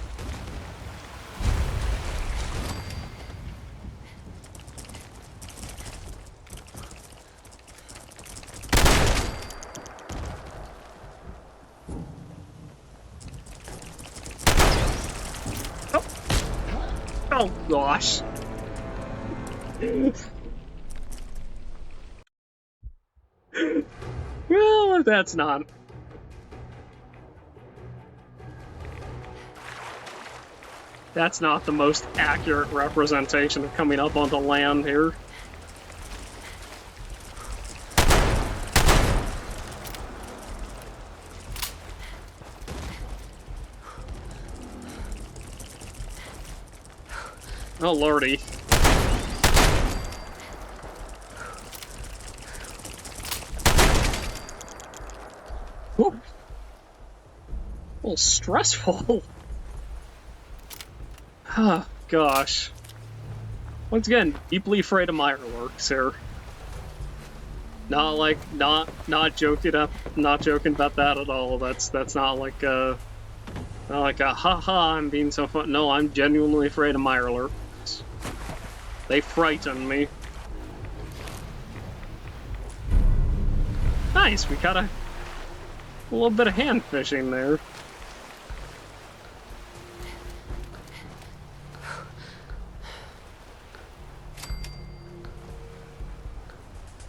Speaker 1: Oh gosh. Well, that's not... That's not the most accurate representation of coming up onto land here. Oh lordy. Whoa. A little stressful. Oh, gosh. Once again, deeply afraid of Mirelurks here. Not joking about that at all. That's not like a haha, I'm being so fun. No, I'm genuinely afraid of Mirelurks. They frighten me. Nice, we got a little bit of hand fishing there.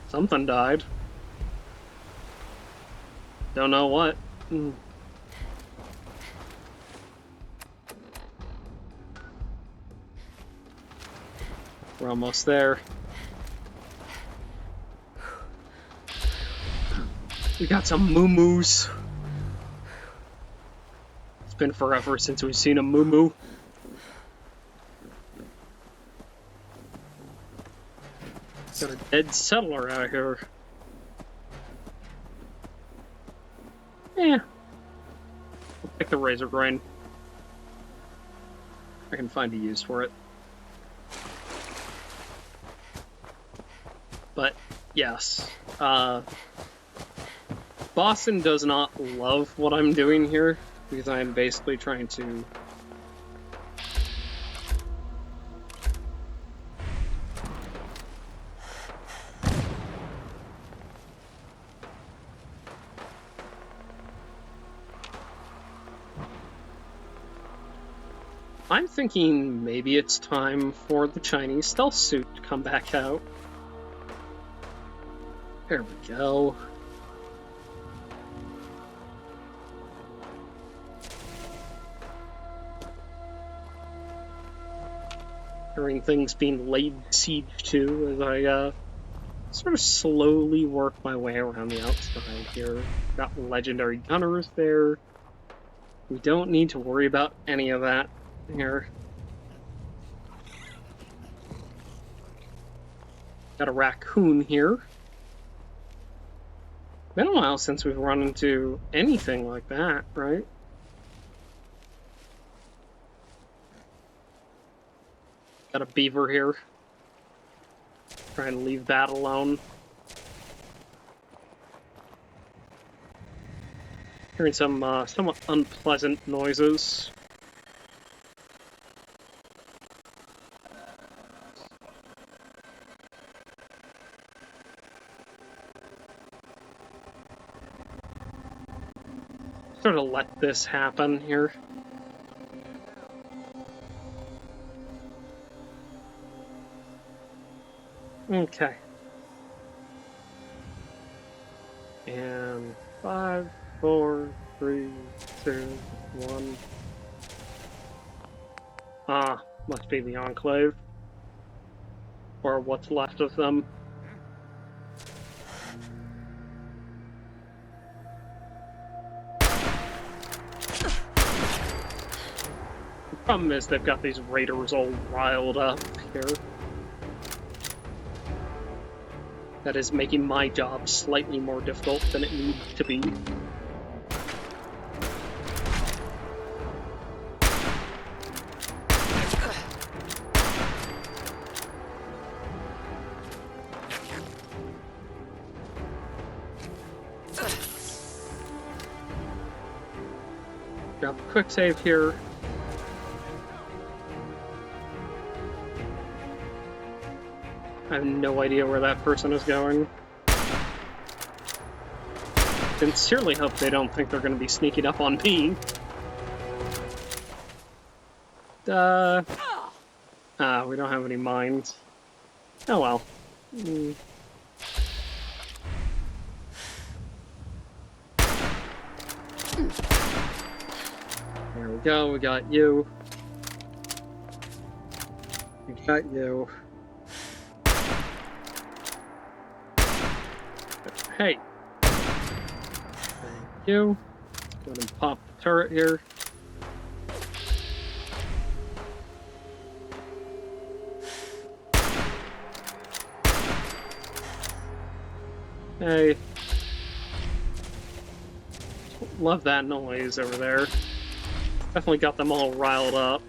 Speaker 1: Something died. Don't know what. We're almost there. We got some moo-moos. It's been forever since we've seen a moo-moo. Got a dead settler out here. Yeah. I'll pick the razor grain. I can find a use for it. But, yes. Boston does not love what I'm doing here, because I'm basically trying to... I'm thinking maybe it's time for the Chinese stealth suit to come back out. There we go. Hearing things being laid siege to as I sort of slowly work my way around the outside here. Got legendary gunners there. We don't need to worry about any of that here. Got a raccoon here. Been a while since we've run into anything like that, right? Got a beaver here. Try and leave that alone. Hearing some somewhat unpleasant noises. Sort of let this happen here. Okay. And 5, 4, 3, 2, 1. Ah, must be the Enclave. Or what's left of them. The problem is they've got these raiders all riled up here. That is making my job slightly more difficult than it needs to be. Drop a quick save here. I have no idea where that person is going. Sincerely hope they don't think they're going to be sneaking up on me. We don't have any mines. Oh well. There we go, we got you. We got you. Hey! Thank you. Go ahead and pop the turret here. Hey. Love that noise over there. Definitely got them all riled up.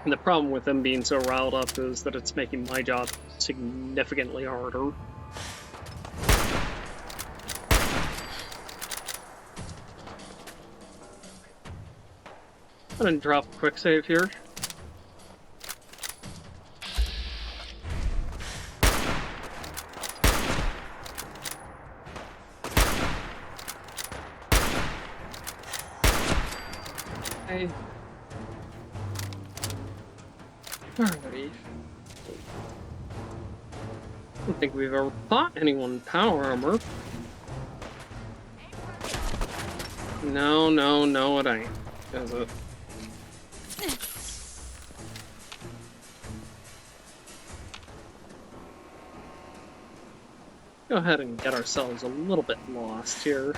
Speaker 1: And the problem with them being so riled up is that it's making my job significantly harder. I'm gonna drop a quick save here. Okay. Alrighty. I don't think we've ever fought anyone in power armor. No, it ain't. Is it? Go ahead and get ourselves a little bit lost here.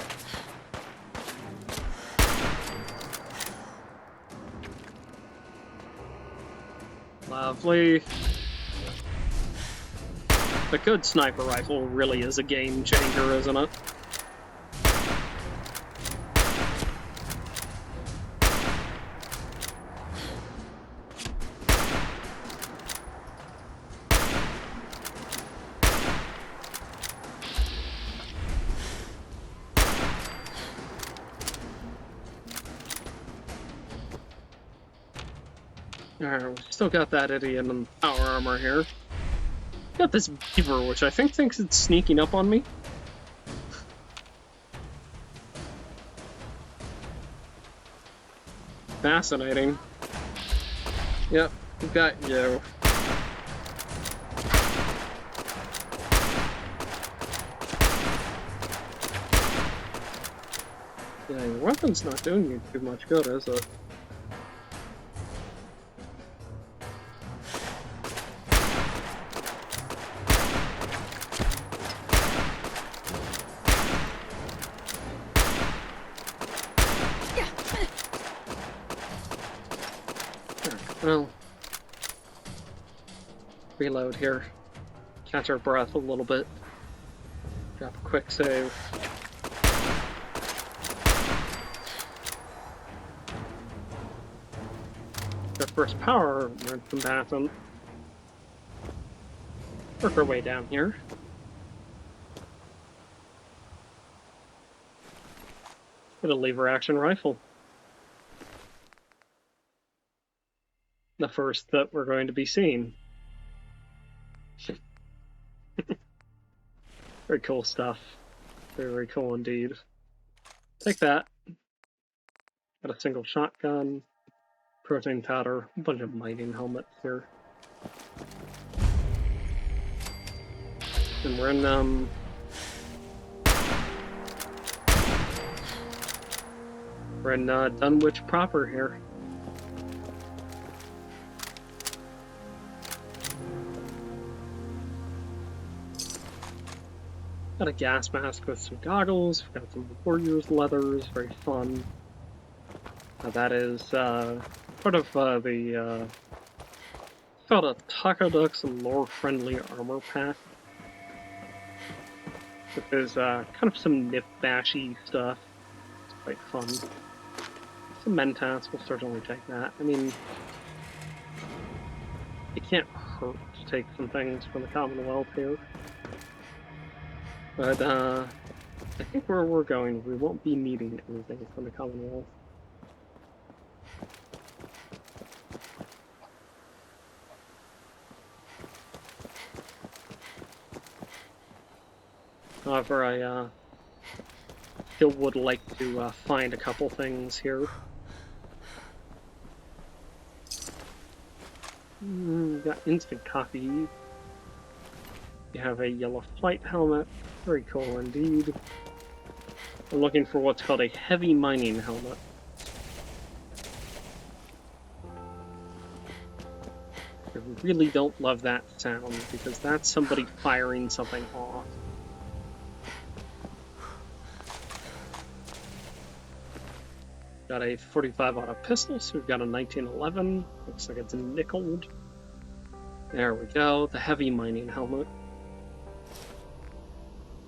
Speaker 1: Lovely. The good sniper rifle really is a game changer, isn't it? Alright, we still got that idiot in power armor here. Got this beaver, which I think thinks it's sneaking up on me. Fascinating. Yep, got you. Yeah, your weapon's not doing you too much good, is it? Well, reload here. Catch our breath a little bit. Drop a quick save. Our first power combatant. Work our way down here. Get a lever action rifle. The first that we're going to be seeing. Very cool stuff. Very, very cool indeed. Take that. Got a single shotgun, protein powder, a bunch of mining helmets here. And we're in, Dunwich proper here. Got a gas mask with some goggles, we've got some warrior's leathers, very fun. That is part of the it's called a Takodux lore-friendly armor pack. But there's kind of some nip-bashy stuff. It's quite fun. Some Mentats, we'll certainly take that. I mean, it can't hurt to take some things from the Commonwealth here. But, I think where we're going, we won't be needing anything from the Commonwealth. However, I, still would like to, find a couple things here. We got instant coffee. You have a yellow flight helmet. Very cool indeed. I'm looking for what's called a heavy mining helmet. I really don't love that sound because that's somebody firing something off. Got a 45 auto pistol, so we've got a 1911. Looks like it's nickeled. There we go, the heavy mining helmet.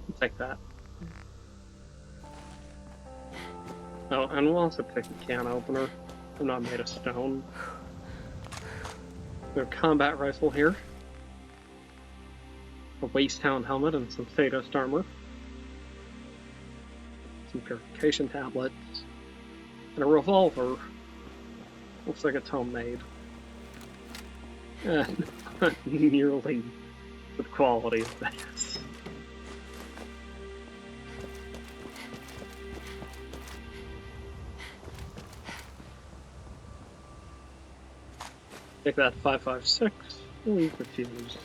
Speaker 1: I'll take that. Oh, and we'll also pick a can opener. I'm not made of stone. We have a combat rifle here. A wastehound helmet and some Thados armor. Some purification tablets. And a revolver. Looks like it's homemade. Not nearly the quality of this. Take that 5.56. Leave the fuse.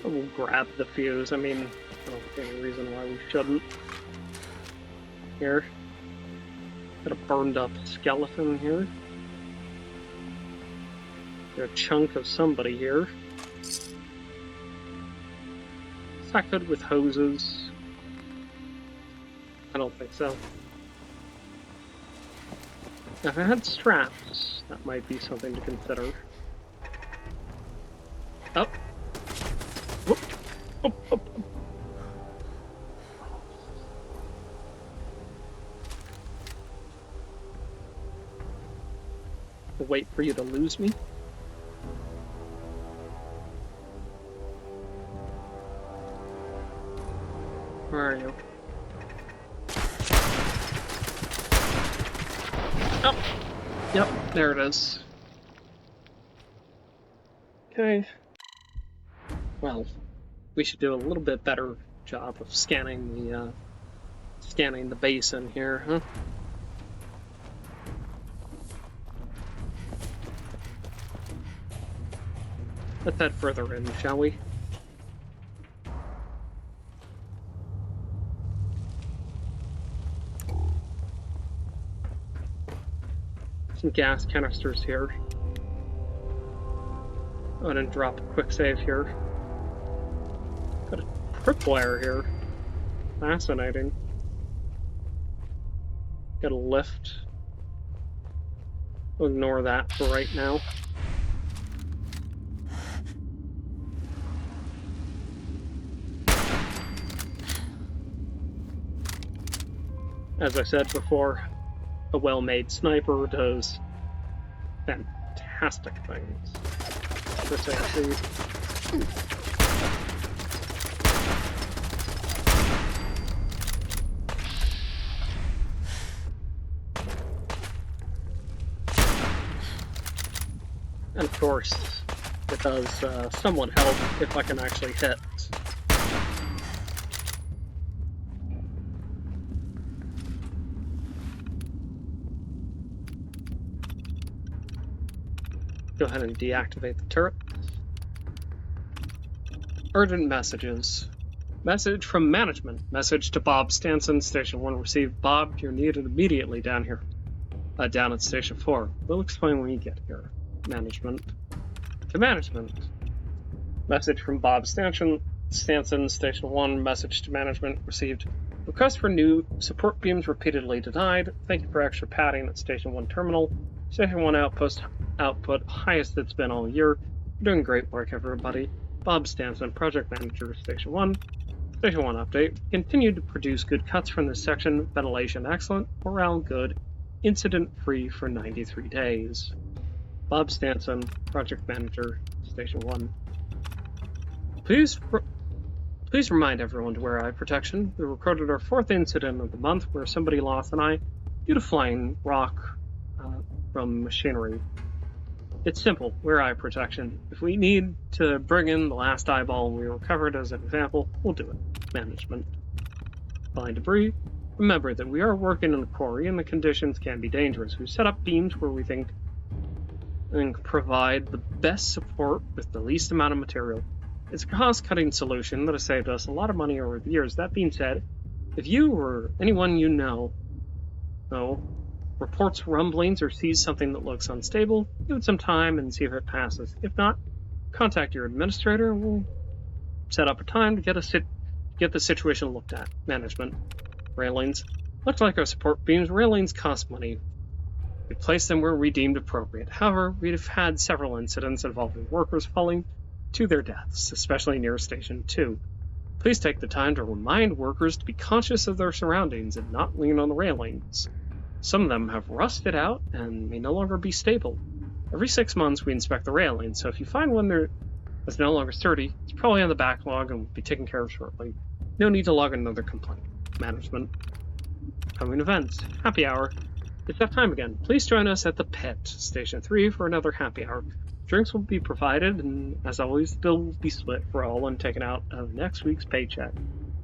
Speaker 1: We'll grab the fuse. I mean, I don't see any reason why we shouldn't. Here. Got a burned up skeleton here. Got a chunk of somebody here. Is that good with hoses? I don't think so. If I had straps, that might be something to consider. Up. Whoop. Up, up, up. I'll wait for you to lose me. Where are you? Oh! Yep, there it is. Okay. Well, we should do a little bit better job of scanning the basin here, huh? Let's head further in, shall we? Some gas canisters here. Go ahead and drop a quick save here. Got a tripwire here. Fascinating. Got a lift. We'll ignore that for right now. As I said before, a well-made sniper does fantastic things. This AC. And of course, it does somewhat help if I can actually hit. Go ahead and deactivate the turret. Urgent messages. Message from management. Message to Bob Stanson, Station 1 received. Bob, you're needed immediately down here. Down at Station 4. We'll explain when you get here. Management. To management. Message from Bob Stanson, Station 1. Message to management received. Request for new support beams repeatedly denied. Thank you for extra padding at Station 1 terminal. Station 1 output highest it's been all year. You're doing great work, everybody. Bob Stanson, Project Manager, Station 1. Station 1 update. Continued to produce good cuts from this section. Ventilation excellent. Morale good. Incident free for 93 days. Bob Stanson, Project Manager, Station 1. Please Please remind everyone to wear eye protection. We recorded our 4th incident of the month where somebody lost an eye due to flying rock from machinery. It's simple, wear eye protection. If we need to bring in the last eyeball we recovered as an example, we'll do it. Management. Find debris. Remember that we are working in a quarry and the conditions can be dangerous. We set up beams where we think and provide the best support with the least amount of material. It's a cost-cutting solution that has saved us a lot of money over the years. That being said, if you or anyone you know reports rumblings or sees something that looks unstable, give it some time and see if it passes. If not, contact your administrator and we'll set up a time to get the situation looked at. Management. Railings. Looks like our support beams. Railings cost money. We place them where we deemed appropriate. However, we've had several incidents involving workers falling to their deaths, especially near Station 2. Please take the time to remind workers to be conscious of their surroundings and not lean on the railings. Some of them have rusted out and may no longer be stable. Every 6 months we inspect the railings, so if you find one that's no longer sturdy, it's probably on the backlog and will be taken care of shortly. No need to log another complaint. Management. Coming events. Happy hour. It's that time again. Please join us at the Pit, Station 3, for another happy hour. Drinks will be provided, and as always, the bill will be split for all and taken out of next week's paycheck.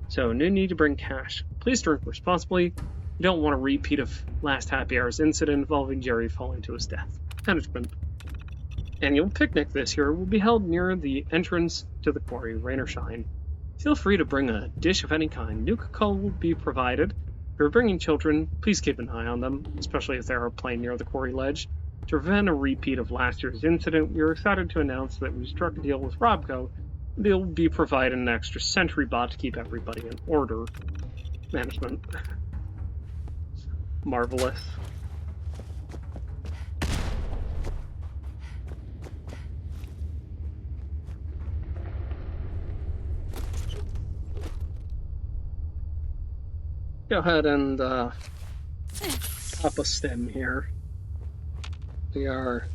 Speaker 1: So no need to bring cash. Please drink responsibly. You don't want a repeat of last happy hour's incident involving Jerry falling to his death. Management. Annual picnic this year will be held near the entrance to the quarry, rain or shine. Feel free to bring a dish of any kind. Nuka-Cola will be provided. If you're bringing children, please keep an eye on them, especially if they are playing near the quarry ledge. To prevent a repeat of last year's incident, we are excited to announce that we struck a deal with Robco. They'll be providing an extra sentry bot to keep everybody in order. Management. Marvelous. Go ahead and pop a stem here. We are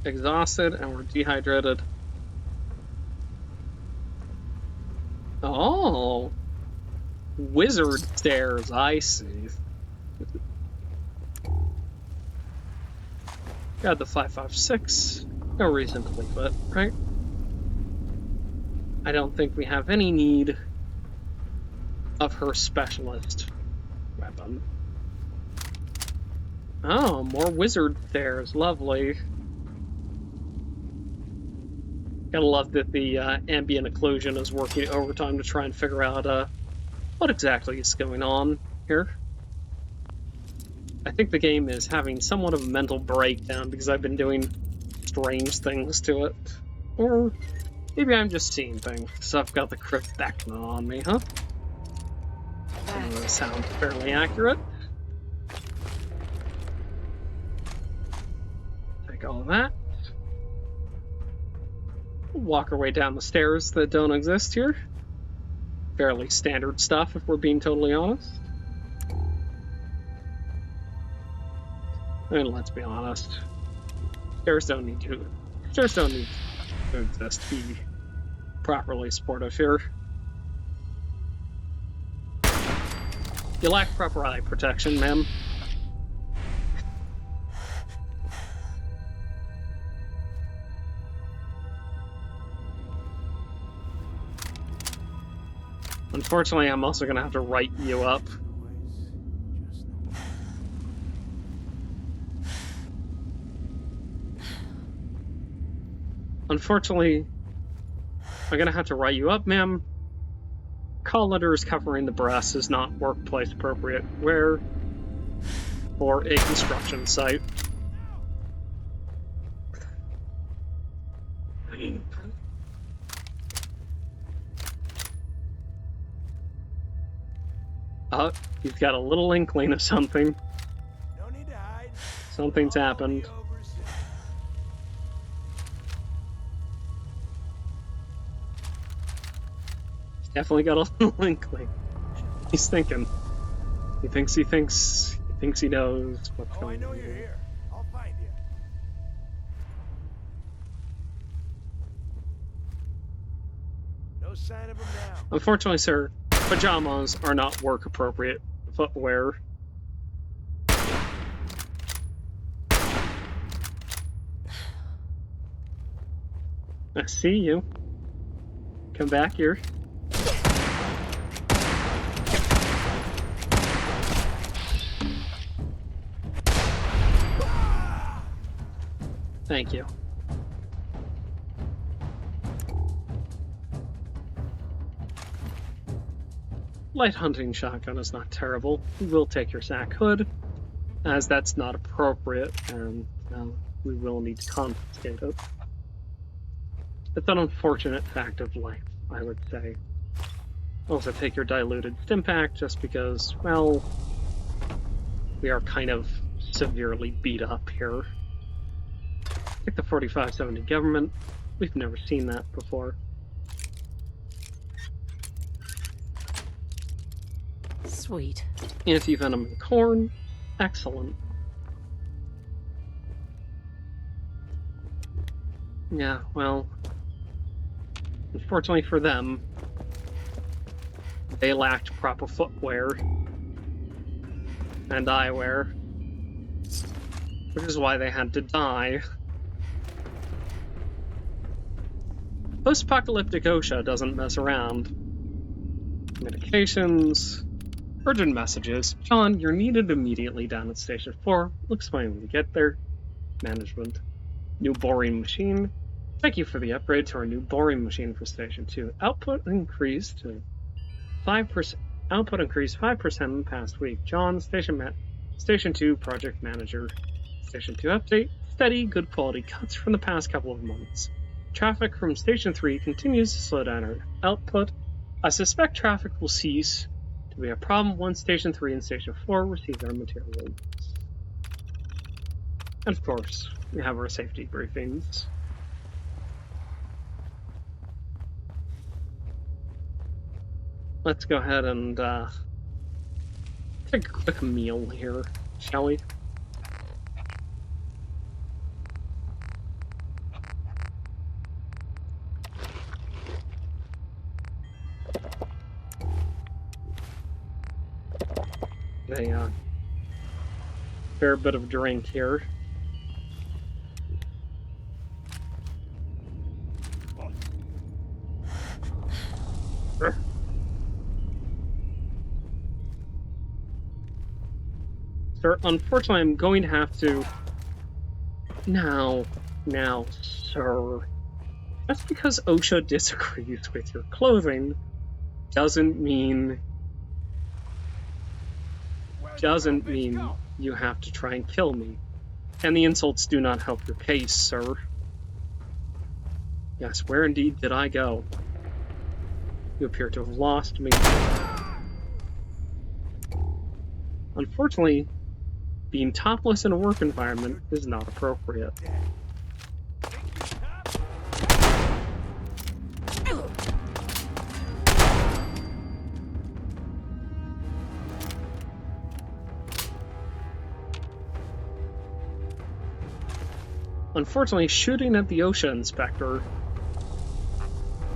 Speaker 1: exhausted and we're dehydrated. Oh, wizard stairs, I see. Got the 556. No reason to leave it, right? I don't think we have any need of her specialist weapon. Oh, more wizard stairs. Lovely. Gotta love that the ambient occlusion is working overtime to try and figure out what exactly is going on here. I think the game is having somewhat of a mental breakdown because I've been doing strange things to it. Or maybe I'm just seeing things because I've got the Crypt Vecna on me, huh? That sounds fairly accurate. Take all of that. Walk our way down the stairs that don't exist here. Fairly standard stuff, if we're being totally honest. And let's be honest, stairs don't need to exist to be properly supportive here. You lack proper eye protection, ma'am. Unfortunately, I'm also going to have to write you up. Unfortunately, I'm going to have to write you up, ma'am. Call letters covering the breast is not workplace appropriate wear for a construction site. You've got a little inkling of something.
Speaker 2: No need to hide.
Speaker 1: Something's happened. He's definitely got a little inkling. He's thinking. He thinks he knows what's going on.
Speaker 2: I know you're here. I'll find you. No sign of him now.
Speaker 1: Unfortunately, sir, pajamas are not work-appropriate footwear. I see you. Come back here. Thank you. Light hunting shotgun is not terrible. We will take your sack hood, as that's not appropriate, and we will need to confiscate it. It's an unfortunate fact of life, I would say. Also take your diluted stim pack, just because, well, we are kind of severely beat up here. Take the 4570 government. We've never seen that before.
Speaker 4: Sweet.
Speaker 1: Anti-venom and corn. Excellent. Yeah, well, unfortunately for them, they lacked proper footwear and eyewear, which is why they had to die. Post-apocalyptic OSHA doesn't mess around. Medications, urgent messages. John, you're needed immediately down at Station 4. We'll explain when we get there. Management. New boring machine. Thank you for the upgrade to our new boring machine for Station 2. Output increased to 5%. Output increased 5% in the past week. John, Station 2 project manager. Station 2 update. Steady, good quality cuts from the past couple of months. Traffic from Station 3 continues to slow down our output. I suspect traffic will cease to be a problem once Station 3 and Station 4 receive their materials. And of course, we have our safety briefings. Let's go ahead and take a quick meal here, shall we? A fair bit of drink here. Sir, unfortunately, I'm going to have to... Now, sir. Just because OSHA disagrees with your clothing doesn't mean you have to try and kill me. And the insults do not help your case, sir. Yes, where indeed did I go? You appear to have lost me. Unfortunately, being topless in a work environment is not appropriate. Unfortunately, shooting at the OSHA inspector,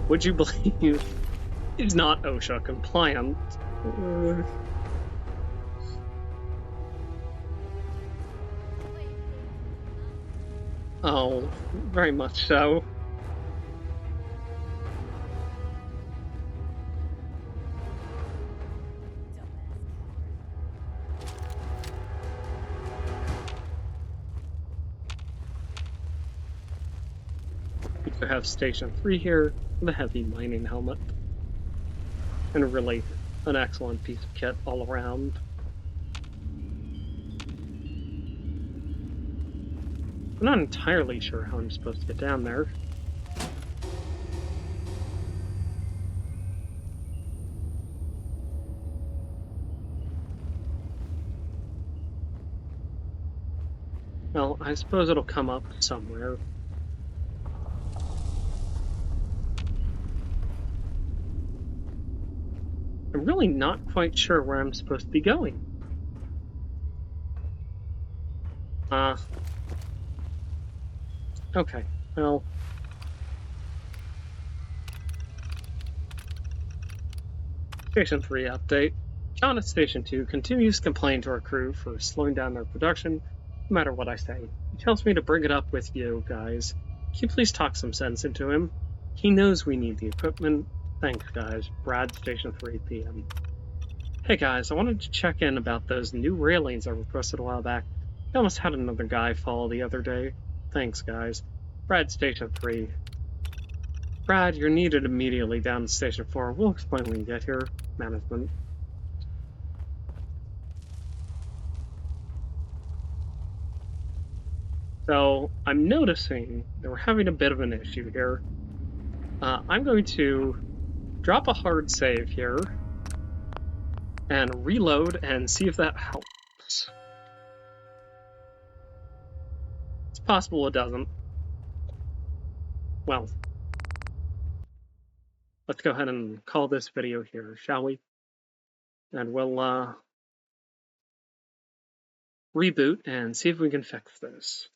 Speaker 1: would you believe, is not OSHA compliant. Oh, very much so. We could have Station 3 here with a heavy mining helmet. And really an excellent piece of kit all around. I'm not entirely sure how I'm supposed to get down there. Well, I suppose it'll come up somewhere. I'm really not quite sure where I'm supposed to be going. Okay, well... Station 3 update. John at Station 2 continues to complain to our crew for slowing down their production, no matter what I say. He tells me to bring it up with you guys. Can you please talk some sense into him? He knows we need the equipment. Thanks, guys. Brad, Station 3 PM. Hey guys, I wanted to check in about those new railings I requested a while back. I almost had another guy fall the other day. Thanks, guys. Brad, Station 3. Brad, you're needed immediately down to Station 4. We'll explain when you get here. Management. So, I'm noticing that we're having a bit of an issue here. I'm going to drop a hard save here and reload and see if that helps. It's possible it doesn't. Well, let's go ahead and call this video here, shall we? And we'll reboot and see if we can fix this.